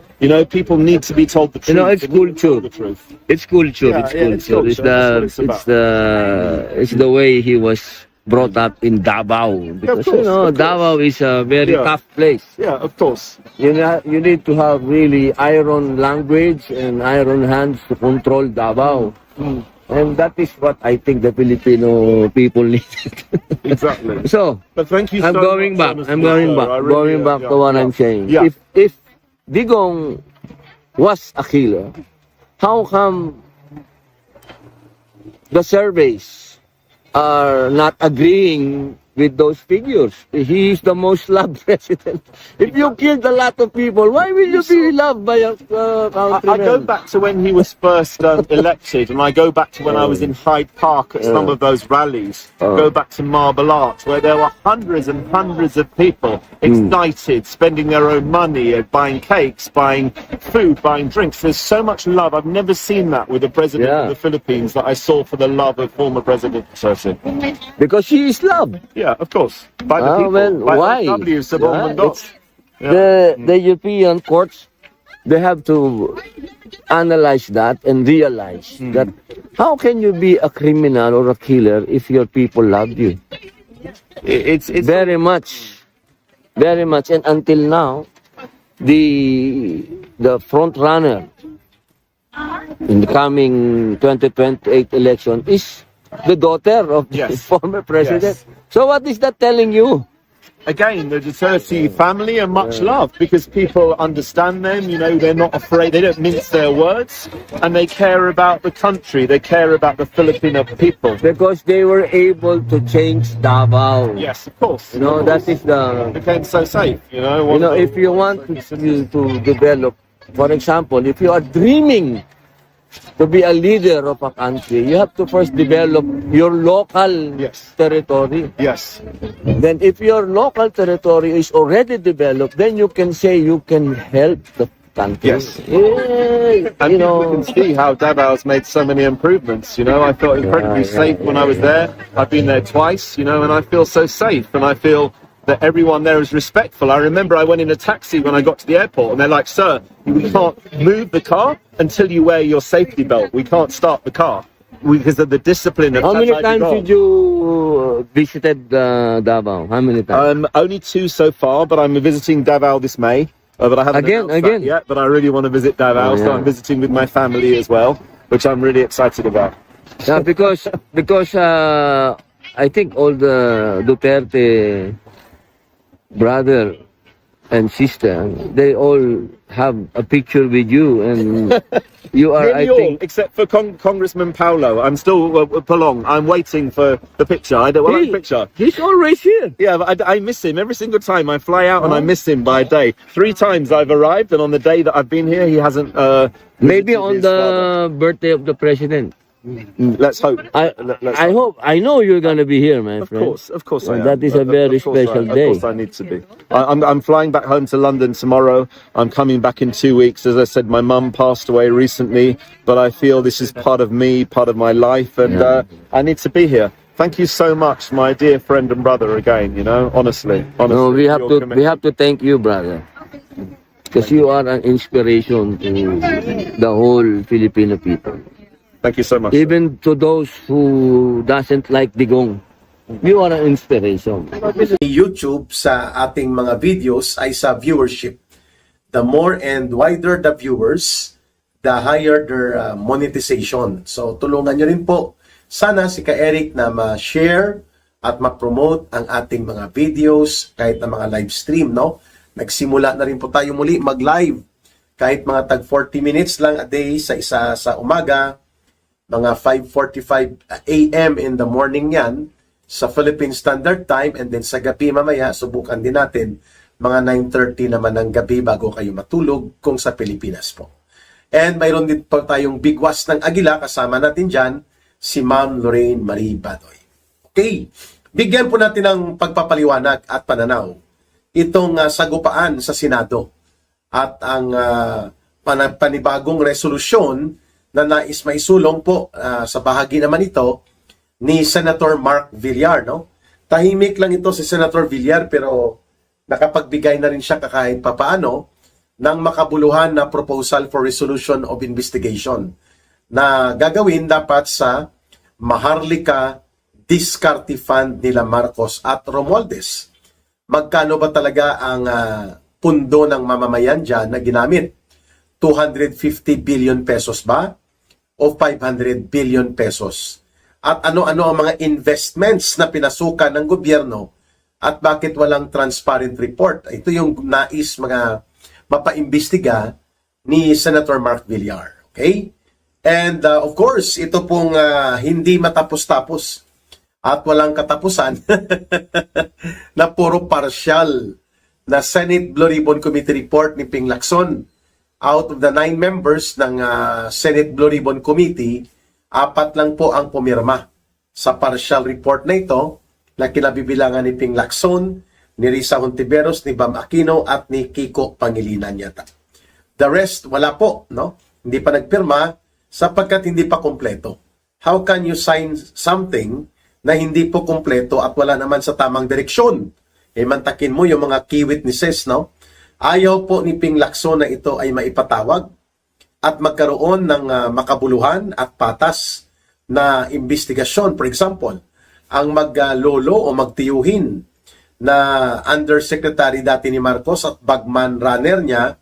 People need to be told the truth.
It's
They need to be
culture.
told the truth.
It's culture.
Yeah,
It's
yeah, it's
culture.
culture. That's what
It's the way he was brought up in Davao because
of course.
Davao is a very
Yeah.
tough place.
Yeah, of course.
You need to have really iron language and iron hands to control Davao. And that is what I think the Filipino people need.
Exactly.
So,
But thank you
I'm
so
going
much,
back.
honestly,
I'm going
sir.
back.
I really,
Going back to what I'm saying.
Yeah.
If Digong was a killer, how come the surveys are not agreeing with those figures? He is the most loved president. If you killed a lot of people, why will you be loved by a countryman?
I go back to when he was first elected, and I go back to when I was in Hyde Park at some of those rallies. Go back to Marble Arch, where there were hundreds and hundreds of people excited, spending their own money, buying cakes, buying food, buying drinks. There's so much love. I've never seen that with the president of the Philippines that I saw for the love of former President Duterte.
Because she is loved.
Yeah, of course. By the people.
Well,
by
why?
OFW, Sabong
Yeah,
Mundok.
it's- The European courts, they have to analyze that and realize that how can you be a criminal or a killer if your people love you?
It's
Very much. And until now, the front runner in the coming 2028 election is the daughter of the
Yes.
former president.
Yes.
So what is that telling you?
Again, the Duterte family are much loved because people understand them, you know, they're not afraid, they don't mince their words, and they care about the country, they care about the Filipino people.
Because they were able to change Davao.
Yes, of course.
You know, that is the...
It became so safe, you know.
You know, if you want to develop, for example, if you are dreaming to be a leader of a country, you have to first develop your local
Yes.
territory.
Yes,
Then if your local territory is already developed, then you can say you can help the country.
Yes.
Yeah,
and
you
people
know,
can see how Davao's made so many improvements, you know. I felt incredibly safe when I was there. I've been there twice, you know, and I feel so safe, and I feel that everyone there is respectful. I remember I went in a taxi when I got to the airport, and they're like, "Sir, we can't move the car until you wear your safety belt. We can't start the car because of the discipline of
how many
Tatay
times
Digong."
did you visited Davao? How many times?
Only 2 so far, but I'm visiting Davao this May. But I haven't announced
Again.
that yet. But I really want to visit Davao,
Oh,
so
yeah.
I'm visiting with my family as well, which I'm really excited about.
Yeah, because I think all the Duterte brother and sister, they all have a picture with you, and you are, I
Nearly all,
think.
except for Congressman Paulo. I'm still Palong. I'm waiting for the picture. I don't want a picture.
He's always here.
Yeah, but I miss him every single time I fly out, and I miss him by a day. 3 times I've arrived, and on the day that I've been here, he hasn't.
Maybe
visited
on
his
the
father.
birthday of the president.
Let's hope.
I hope. I know you're gonna be here, my
Of
friend.
course I
Well,
am.
that is a very
Of course
special day.
Of course I need to be. I'm flying back home to London tomorrow. I'm coming back in 2 weeks. As I said, my mum passed away recently, but I feel this is part of me, part of my life, and I need to be here. Thank you so much, my dear friend and brother, again, you know, honestly.
No, we have
your
to. We have to thank you, brother, because you are an inspiration to the whole Filipino people.
Thank you so much.
Even to those who doesn't like Digong, you are an inspiration.
YouTube sa ating mga videos ay sa viewership. The more and wider the viewers, the higher their monetization. So tulungan nyo rin po sana si Ka Eric na ma-share at ma-promote ang ating mga videos kahit na mga live stream, no? Nagsimula na rin po tayo muli mag-live kahit mga tag 40 minutes lang a day sa isa sa umaga, mga 5:45 a.m. in the morning yan sa Philippine Standard Time, and then sa gabi mamaya subukan din natin mga 9:30 naman ng gabi bago kayo matulog kung sa Pilipinas po. And mayroon din po tayong bigwas ng Agila, kasama natin dyan si Ma'am Lorraine Marie Badoy. Okay, bigyan po natin ng pagpapaliwanag at pananaw itong sagupaan sa Senado at ang panibagong resolusyon na nais maisulong po sa bahagi naman ito ni Senator Mark Villar, no? Tahimik lang ito si Senator Villar, pero nakapagbigay na rin siya kahit papaano ng makabuluhan na proposal for resolution of investigation na gagawin dapat sa Maharlika Diskarte Fund nila Marcos at Romualdez. Magkano ba talaga ang pundo ng mamamayan dyan na ginamit? 250 billion pesos ba? O 500 billion pesos? At ano-ano ang mga investments na pinasukan ng gobyerno at bakit walang transparent report? Ito yung nais mga mapaimbestiga ni Senator Mark Villar. Okay? And of course, ito pong hindi matapos-tapos at walang katapusan na puro partial na Senate Blue Ribbon Committee report ni Ping Lacson. Out of the 9 members ng Senate Blue Ribbon Committee, 4 lang po ang pumirma sa partial report na ito na kinabibilangan ni Ping Lacson, ni Risa Hontiveros, ni Bam Aquino at ni Kiko Pangilinan yata. The rest, wala po, no? Hindi pa nagpirma sapagkat hindi pa kompleto. How can you sign something na hindi po kompleto at wala naman sa tamang direksyon? Mantakin mo yung mga key witnesses, no? Ayaw po ni Ping Lacson na ito ay maipatawag at magkaroon ng makabuluhan at patas na investigasyon. For example, ang maglolo o magtiyuhin na undersecretary dati ni Marcos at bagman runner niya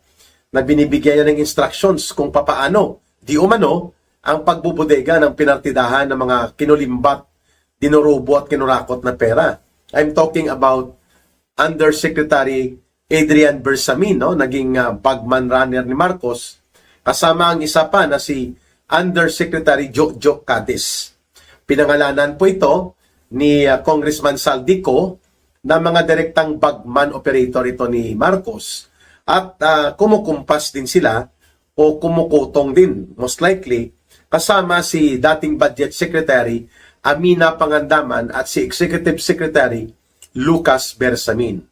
na binibigyan niya ng instructions kung papaano di umano ang pagbubudega ng pinartidahan ng mga kinulimbat, dinurubo at kinurakot na pera. I'm talking about Undersecretary Adrian Bersamin, no? Naging bagman runner ni Marcos, kasama ang isa pa na si Undersecretary Jojo Cadiz. Pinangalanan po ito ni Congressman Saldico na mga direktang bagman operator ito ni Marcos at kumukumpas din sila o kumukutong din, most likely, kasama si dating Budget Secretary Amina Pangandaman at si Executive Secretary Lucas Bersamin.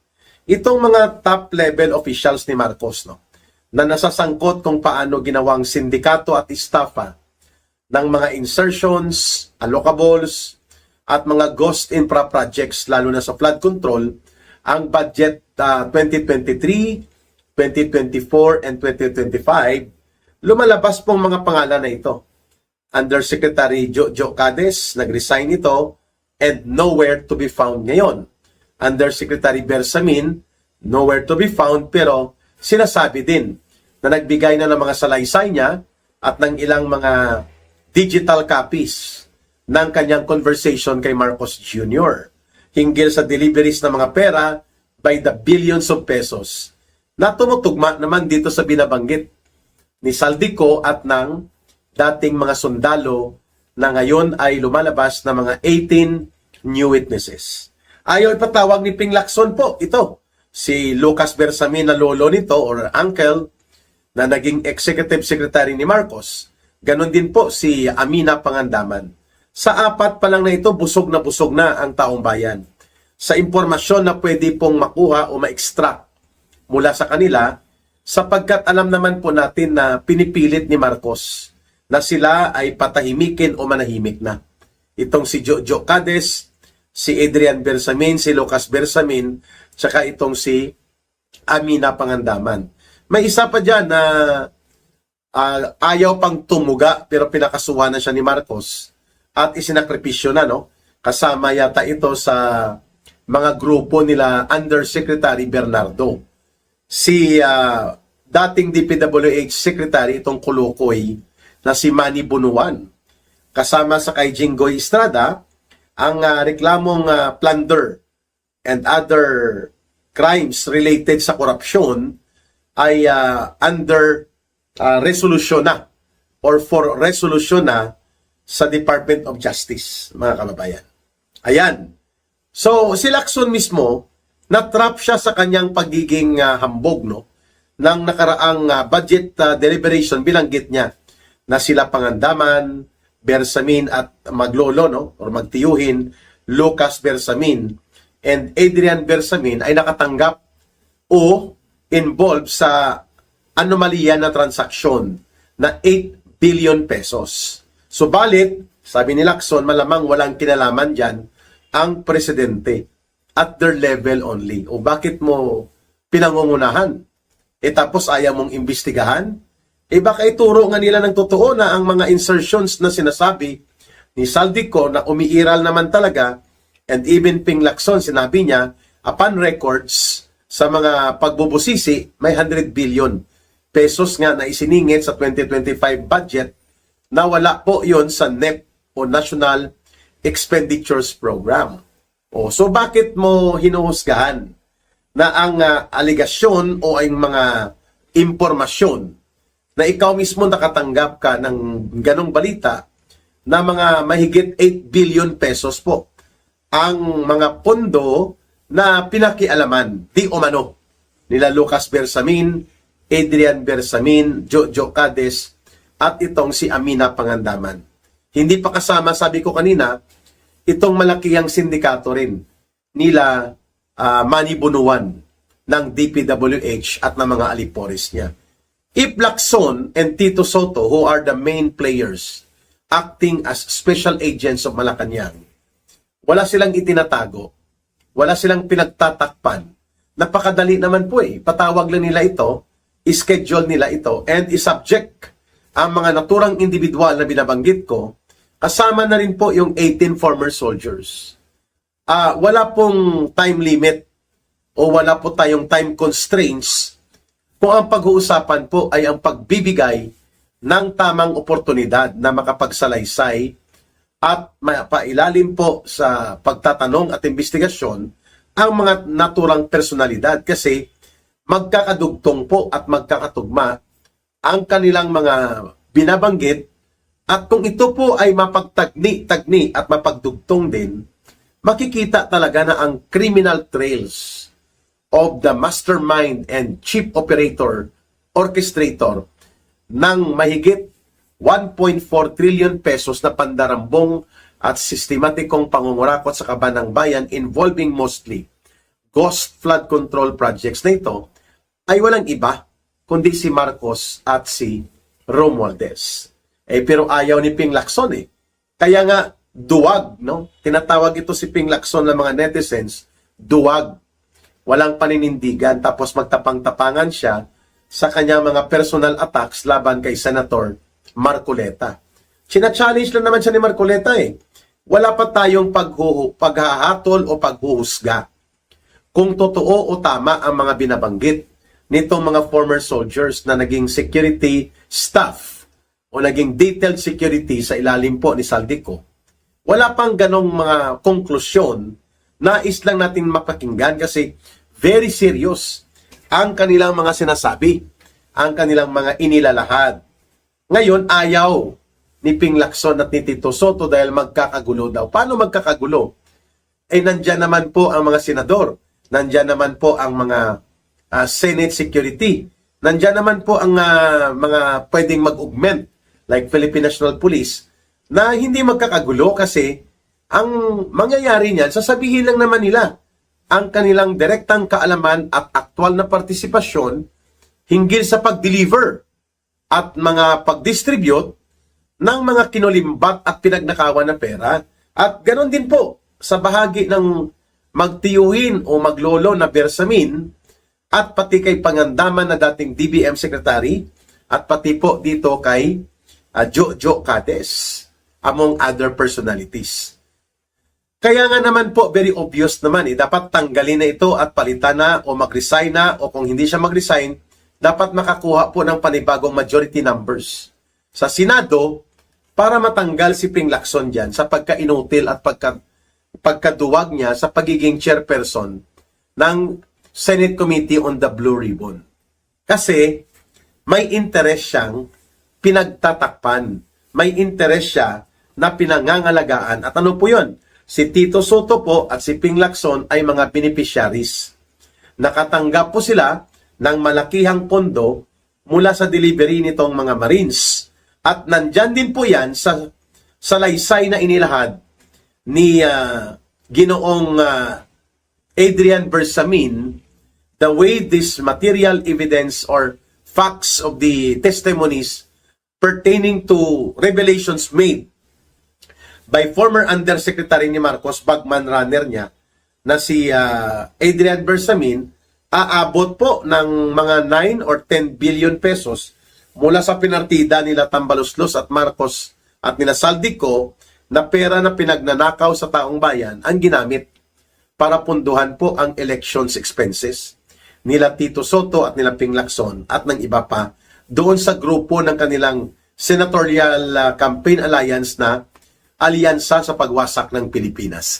Itong mga top-level officials ni Marcos, no, na nasasangkot kung paano ginawang sindikato at estafa ng mga insertions, allocables, at mga ghost infra projects, lalo na sa flood control, ang budget 2023, 2024, and 2025, lumalabas pong mga pangalan na ito. Undersecretary Jojo Cadiz, nag-resign ito, and nowhere to be found ngayon. Undersecretary Bersamin, nowhere to be found, pero sinasabi din na nagbigay na ng mga salaysay niya at ng ilang mga digital copies ng kanyang conversation kay Marcos Jr. hinggil sa deliveries ng mga pera by the billions of pesos na tumutugma naman dito sa binabanggit ni Saldico at ng dating mga sundalo na ngayon ay lumalabas na mga 18 new witnesses. Ayaw ipatawag ni Ping Lacson po ito, si Lucas Bersamin na lolo nito or uncle na naging executive secretary ni Marcos. Ganon din po si Amina Pangandaman. Sa apat pa lang na ito, busog na ang taong bayan. Sa impormasyon na pwede pong makuha o ma-extract mula sa kanila, sapagkat alam naman po natin na pinipilit ni Marcos na sila ay patahimikin o manahimik na. Itong si Jojo Cadiz, si Adrian Bersamin, si Lucas Bersamin, tsaka itong si Amina Pangandaman. May isa pa dyan na ayaw pang tumuga pero pinakasuhan na siya ni Marcos at isinakripisyo na, no? Kasama yata ito sa mga grupo nila Undersecretary Bernardo. Si dating DPWH Secretary itong Kulukoy na si Manny Bunuan. Kasama sa kay Jinggoy Estrada, ang reklamong plunder and other crimes related sa korupsyon ay under resolution na or for resolution na sa Department of Justice, mga kababayan. Ayan. So, si Lacson mismo, na-trap siya sa kanyang pagiging hambog, no? Nang nakaraang budget deliberation, bilanggit niya na sila Pangandaman, Bersamin at maglolo, no? Or magtiyuhin, Lucas Bersamin and Adrian Bersamin ay nakatanggap o involved sa anomalya na transaksyon na 8 billion pesos. Subalit, sabi ni Lacson, malamang walang kinalaman dyan ang presidente at their level only. O bakit mo pinangungunahan? Tapos ayaw mong imbestigahan? Baka ituro nga nila ng totoo na ang mga insertions na sinasabi ni Saldico na umiiral naman talaga, and even Ping Lacson, sinabi niya, upon records sa mga pagbubusisi, may 100 billion pesos nga na isiningit sa 2025 budget na wala po yon sa NEP o National Expenditures Program. So bakit mo hinuhusgahan na ang aligasyon o ang mga impormasyon na ikaw mismo nakatanggap ka ng ganong balita na mga mahigit 8 billion pesos po ang mga pondo na pinakialaman di umano nila Lucas Bersamin, Adrian Bersamin, Jojo Cadiz at itong si Amina Pangandaman. Hindi pa kasama, sabi ko kanina, itong malakihang sindikato rin nila Manny Bunuan ng DPWH at ng mga alipores niya. If Lacson and Tito Soto, who are the main players acting as special agents of Malacanang, wala silang itinatago, wala silang pinagtatakpan. Napakadali naman po patawag lang nila ito, ischedule nila ito, and isubject ang mga naturang individual na binabanggit ko, kasama na rin po yung 18 former soldiers. Wala pong time limit o wala po tayong time constraints kung ang pag-uusapan po ay ang pagbibigay ng tamang oportunidad na makapagsalaysay at mapailalim po sa pagtatanong at investigasyon ang mga naturang personalidad kasi magkakadugtong po at magkakatugma ang kanilang mga binabanggit at kung ito po ay mapagtagni at mapagdugtong din, makikita talaga na ang criminal trails of the mastermind and chief orchestrator ng mahigit 1.4 trillion pesos na pandarambong at sistematikong pangungurakot sa kaban ng bayan involving mostly ghost flood control projects na ito ay walang iba kundi si Marcos at si Romualdez. Pero ayaw ni Ping Lacson Kaya nga duwag, no? Tinatawag ito si Ping Lacson ng mga netizens, duwag. Walang paninindigan tapos magtapang-tapangan siya sa kanyang mga personal attacks laban kay Senator Marcoleta. China-challenge lang naman siya ni Marcoleta Wala pa tayong paghahatol o paghuhusga kung totoo o tama ang mga binabanggit nitong mga former soldiers na naging security staff o naging detailed security sa ilalim po ni Saldico. Wala pang ganong mga konklusyon. Nais lang natin mapakinggan kasi very serious ang kanilang mga sinasabi, ang kanilang mga inilalahad. Ngayon, ayaw ni Ping Lacson at ni Tito Soto dahil magkakagulo daw. Paano magkakagulo? Nandyan naman po ang mga senador. Nandyan naman po ang mga Senate security. Nandyan naman po ang mga pwedeng mag-augment like Philippine National Police na hindi magkakagulo kasi ang mangyayari niyan, sasabihin lang naman nila ang kanilang direktang kaalaman at aktwal na partisipasyon hinggil sa pag-deliver at mga pag-distribute ng mga kinulimbat at pinagnakawan na pera. At ganon din po sa bahagi ng magtiyuhin o maglolo na Bersamin at pati kay Pangandaman na dating DBM Secretary at pati po dito kay Jojo Cades among other personalities. Kaya nga naman po, very obvious naman dapat tanggalin na ito at palitan na o mag-resign na o kung hindi siya mag-resign, dapat makakuha po ng panibagong majority numbers sa Senado para matanggal si Ping Lacson dyan sa pagka-inutil at pagkaduwag niya sa pagiging chairperson ng Senate Committee on the Blue Ribbon. Kasi may interest siyang pinagtatakpan. May interest siya na pinangangalagaan. At ano po yun? Si Tito Soto po at si Ping Lacson ay mga beneficiaries. Nakatanggap po sila ng malakihang pondo mula sa delivery nitong mga Marines. At nandyan din po yan sa salaysay na inilahad ni Ginoong Adrian Bersamin, the way this material evidence or facts of the testimonies pertaining to revelations made by former Undersecretary ni Marcos, bagman runner niya, na si Adrian Bersamin, aabot po ng mga 9 or 10 billion pesos mula sa pinartida nila Tambaloslos at Marcos at nila Saldico na pera na pinagnanakaw sa taong bayan ang ginamit para punduhan po ang elections expenses nila Tito Soto at nila Ping Lacson at ng iba pa doon sa grupo ng kanilang senatorial campaign alliance na Alyansa sa Pagwasak ng Pilipinas.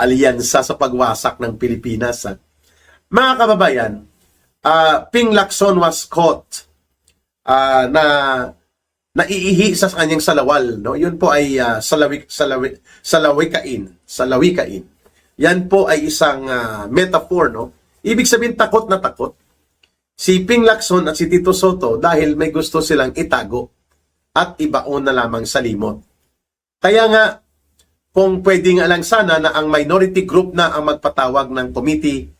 Alyansa sa Pagwasak ng Pilipinas. Mga kababayan, Ping Lacson was caught na naiihi sa kanyang salawal. No? Yun po ay salawikain. Yan po ay isang metaphor. No? Ibig sabihin takot na takot. Si Ping Lacson at si Tito Soto dahil may gusto silang itago at ibaon na lamang sa limot. Kaya nga, kung pwede nga lang sana na ang minority group na ang magpatawag ng committee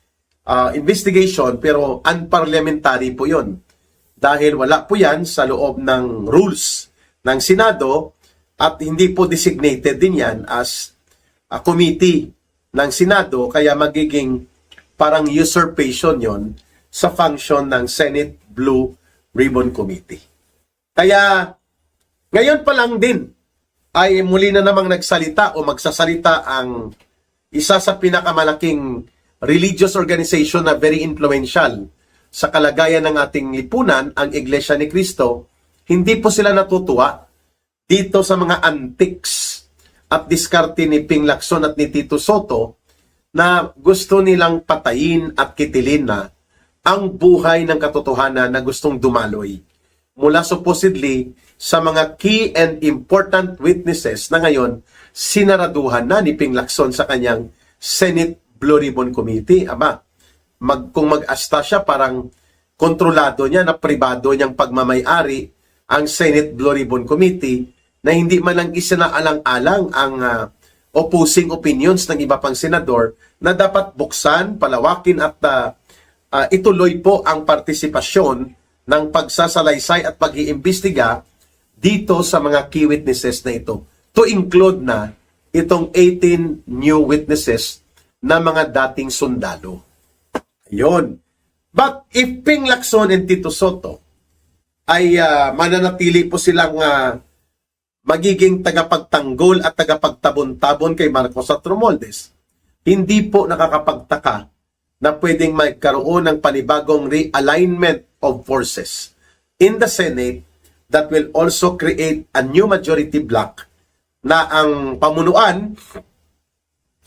investigation, pero unparliamentary po yun. Dahil wala po yan sa loob ng rules ng Senado at hindi po designated din yan as a committee ng Senado, kaya magiging parang usurpation yon sa function ng Senate Blue Ribbon Committee. Kaya ngayon pa lang din ay muli na namang nagsalita o magsasalita ang isa sa pinakamalaking religious organization na very influential sa kalagayan ng ating lipunan, ang Iglesia ni Cristo, hindi po sila natutuwa dito sa mga antics at diskarte ni Ping Lacson at ni Tito Soto na gusto nilang patayin at kitilin na ang buhay ng katotohanan na gustong dumaloy mula supposedly sa mga key and important witnesses na ngayon sinaraduhan na ni Ping Lacson sa kanyang Senate Blue Ribbon Committee. Aba, kung mag-asta siya, parang kontrolado niya na pribado niyang pagmamayari ang Senate Blue Ribbon Committee na hindi man lang isinaalang-alang ang opposing opinions ng iba pang senador na dapat buksan, palawakin at ituloy po ang partisipasyon ng pagsasalaysay at pag-iimbestiga dito sa mga key witnesses na ito. To include na itong 18 new witnesses na mga dating sundalo. Ayun. But if Ping Lacson and Tito Soto ay mananatili po silang magiging tagapagtanggol at tagapagtabon-tabon kay Marcos at Romualdez, hindi po nakakapagtaka na pwedeng magkaroon ng panibagong realignment of forces in the Senate that will also create a new majority block na ang pamunuan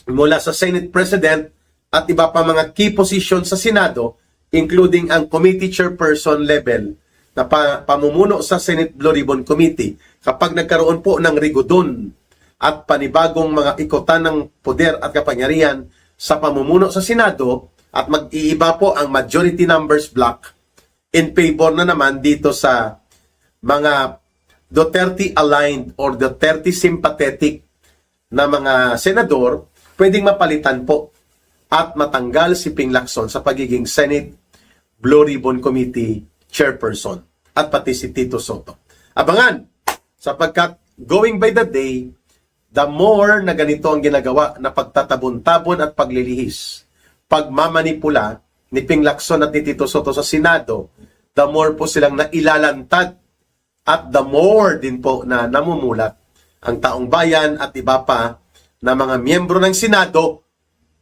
mula sa Senate President at iba pa mga key positions sa Senado, including ang committee chairperson level na pamumuno sa Senate Blue Ribbon Committee, kapag nagkaroon po ng rigodon at panibagong mga ikutan ng poder at kapangyarihan sa pamumuno sa Senado at mag-iiba po ang majority numbers block in favor na naman dito sa mga Duterte aligned or Duterte sympathetic na mga senador, pwedeng mapalitan po at matanggal si Ping Lacson sa pagiging Senate Blue Ribbon Committee chairperson at pati si Tito Soto. Abangan, sapagkat going by the day, the more na ganito ang ginagawa na pagtatabon-tabon at paglilihis, pagmamanipula ni Ping Lacson at ni Tito Soto sa Senado, the more po silang nailalantad at the more din po na namumulat ang taong bayan at iba pa na mga miyembro ng Senado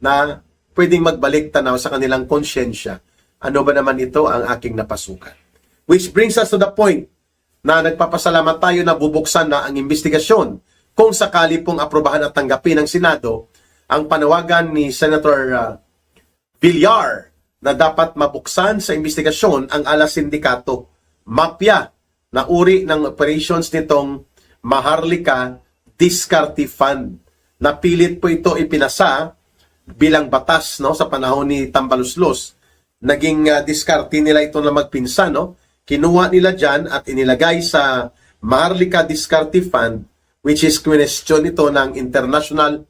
na pwedeng magbalik tanaw sa kanilang konsyensya. Ano ba naman ito ang aking napasukan? Which brings us to the point na nagpapasalamat tayo na bubuksan na ang investigasyon kung sakali pong aprobahan at tanggapin ng Senado ang panawagan ni Senator Villar na dapat mabuksan sa investigasyon ang alas sindikato, mafia na uri ng operations nitong Maharlika Diskarte Fund. Napilit po ito ipinasa bilang batas no sa panahon ni Tambaluslos. Naging diskarte nila ito na magpinsan, no? Kinuha nila dyan at inilagay sa Maharlika Diskarte Fund, which is question ito ng International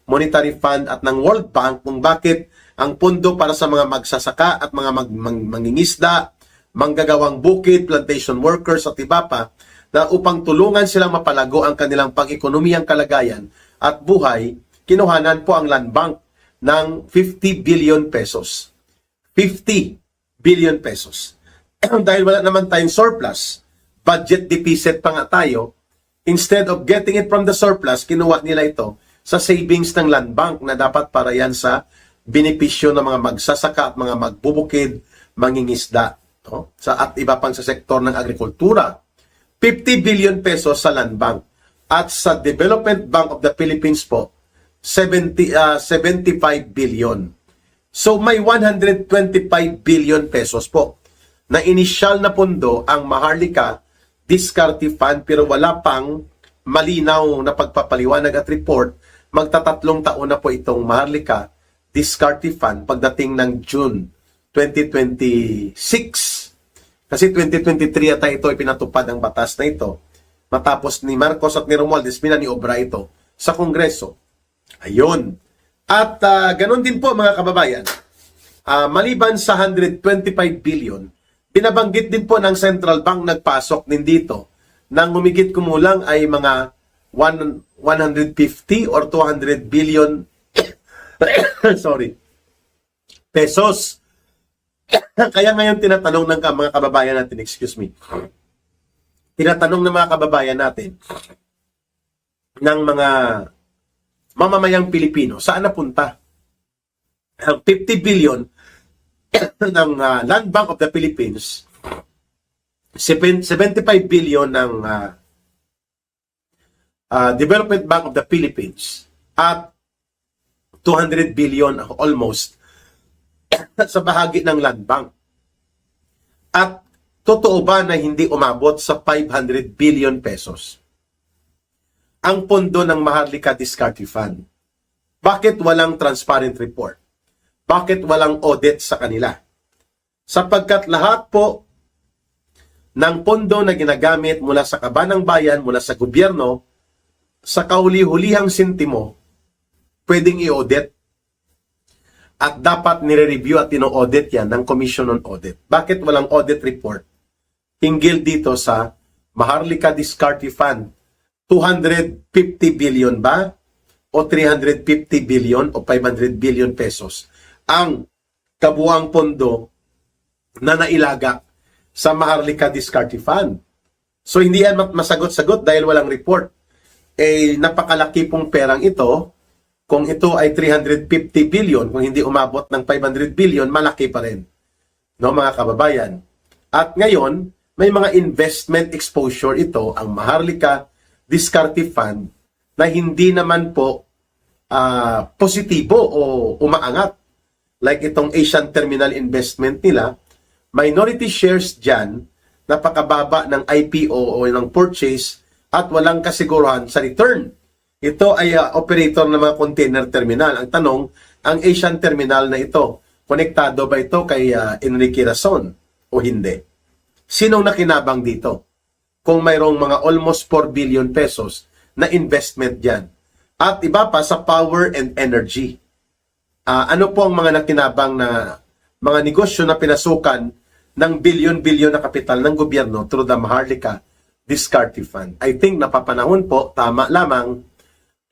Monetary Fund at ng World Bank kung bakit ang pondo para sa mga magsasaka at mga mangingisda, manggagawang bukid, plantation workers at iba pa, na upang tulungan silang mapalago ang kanilang pang-ekonomiyang kalagayan at buhay, kinuhanan po ang Land Bank ng 50 billion pesos. 50 billion pesos. Dahil wala naman tayong surplus, budget deficit pa nga tayo, instead of getting it from the surplus, kinuha nila ito sa savings ng Land Bank na dapat para yan sa benepisyo ng mga magsasaka at mga magbubukid, mangingisda, no? At iba pang sa sektor ng agrikultura. 50 billion pesos sa Land Bank. At sa Development Bank of the Philippines po, 75 billion. So may 125 billion pesos po na inisyal na pondo ang Maharlika Diskarte Fund pero wala pang malinaw na pagpapaliwanag at report. Magtatatlong taon na po itong Maharlika Diskarte Fund pagdating ng June 2026. Kasi 2023 ata ito ipinatupad ang batas na ito. Matapos ni Marcos at ni Romualdez, minaniobra ito sa Kongreso. Ayun. At ganun din po mga kababayan, maliban sa 125 billion, binabanggit din po ng Central Bank nagpasok din dito nang humigit kumulang ay mga 150 or 200 billion sorry, pesos. Kaya ngayon tinatanong ng mga kababayan natin, tinatanong ng mga kababayan natin ng mga mamamayang Pilipino, saan napunta? Ang 50 billion ng Land Bank of the Philippines, 75 billion ng Development Bank of the Philippines, at 200 billion almost sa bahagi ng Land Bank. At totoo ba na hindi umabot sa 500 billion pesos ang pondo ng Maharlika Discarte Fund? Bakit walang transparent report? Bakit walang audit sa kanila? Sapagkat lahat po ng pondo na ginagamit mula sa kabanang bayan, mula sa gobyerno, sa kauli-hulihang sintimo, pwedeng i-audit. At dapat nire-review at ino-audit yan ng Commission on Audit. Bakit walang audit report hinggil dito sa Maharlika Discarte Fund? 250 billion ba? O 350 billion o 500 billion pesos ang kabuang pondo na nailaga sa Maharlika Discarte Fund? So hindi yan masagot-sagot dahil walang report. Napakalaki pong perang ito. Kung ito ay 350 billion, kung hindi umabot ng 500 billion, malaki pa rin. No, mga kababayan. At ngayon, may mga investment exposure ito, ang Maharlika Discarte Fund, na hindi naman po positibo o umaangat. Like itong Asian Terminal Investment nila, minority shares dyan, napakababa ng IPO o ng purchase at walang kasiguruhan sa return. Ito ay operator ng mga container terminal. Ang tanong, ang Asian Terminal na ito, konektado ba ito kay Enrique Razon o hindi? Sinong nakinabang dito? Kung mayroong mga almost 4 billion pesos na investment dyan. At iba pa sa power and energy. Ano po ang mga nakinabang na mga negosyo na pinasukan ng bilyon-bilyon na kapital ng gobyerno through the Maharlika Discarte Fund? I think napapanahon po, tama lamang,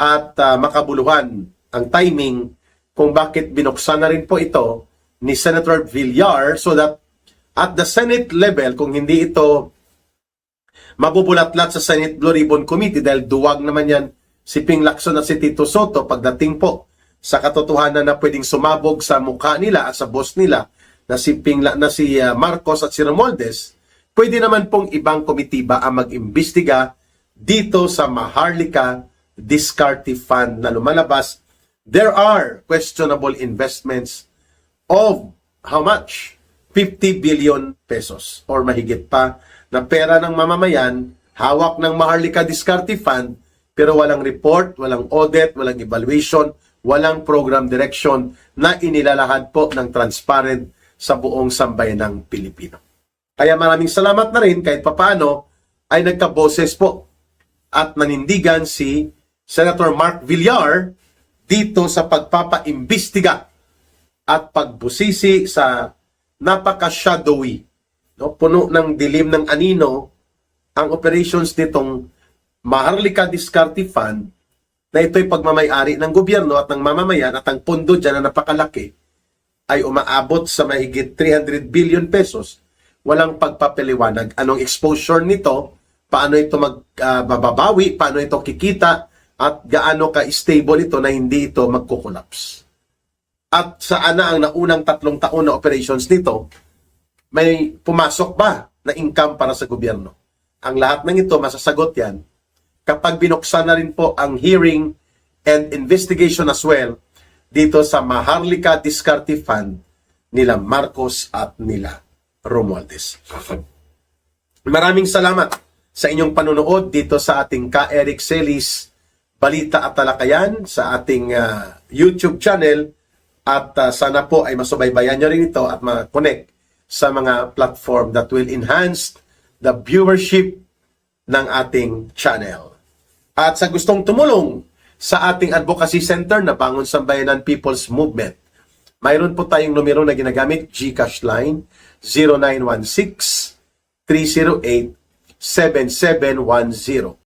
at makabuluhan ang timing kung bakit binuksan na rin po ito ni Senator Villar so that at the Senate level, kung hindi ito mabubulatlat sa Senate Blue Ribbon Committee dahil duwag naman yan si Ping Lacson at si Tito Soto pagdating po sa katotohanan na pwedeng sumabog sa mukha nila at sa boss nila na si Marcos at si Romualdez, pwede naman pong ibang komitiba ang mag-imbestiga dito sa Maharlika Discarte Fund na lumalabas. There are questionable investments of how much? 50 billion pesos or mahigit pa na pera ng mamamayan, hawak ng Maharlika Discarte Fund, pero walang report, walang audit, walang evaluation, walang program direction na inilalahad po ng transparent sa buong sambayan ng Pilipino. Kaya maraming salamat na rin kahit papaano ay nagkaboses po at nanindigan si Senator Mark Villar dito sa pagpapaimbestiga at pagbusisi sa napaka-shadowy, no, puno ng dilim ng anino ang operations nitong Maharlika Discarte Fund na ito'y pagmamayari ng gobyerno at ng mamamayan at ang pondo dyan na napakalaki ay umaabot sa mahigit 300 billion pesos. Walang pagpapaliwanag. Anong exposure nito? Paano ito magbabawi? Paano ito kikita? At gaano ka-stable ito na hindi ito magkukulaps. At saan na ang naunang 3 taon na operations nito, may pumasok ba na income para sa gobyerno? Ang lahat ng ito, masasagot yan kapag binuksan na rin po ang hearing and investigation as well dito sa Maharlika Discarte Fund nila Marcos at nila Romualdez. Maraming salamat sa inyong panunood dito sa ating Ka Eric Celis Balita at Talakayan sa ating YouTube channel at sana po ay masubaybayan nyo rin ito at ma-connect sa mga platform that will enhance the viewership ng ating channel. At sa gustong tumulong sa ating advocacy center na Bangon Sambayanan People's Movement, mayroon po tayong numero na ginagamit, GCash line 0916-308-7710.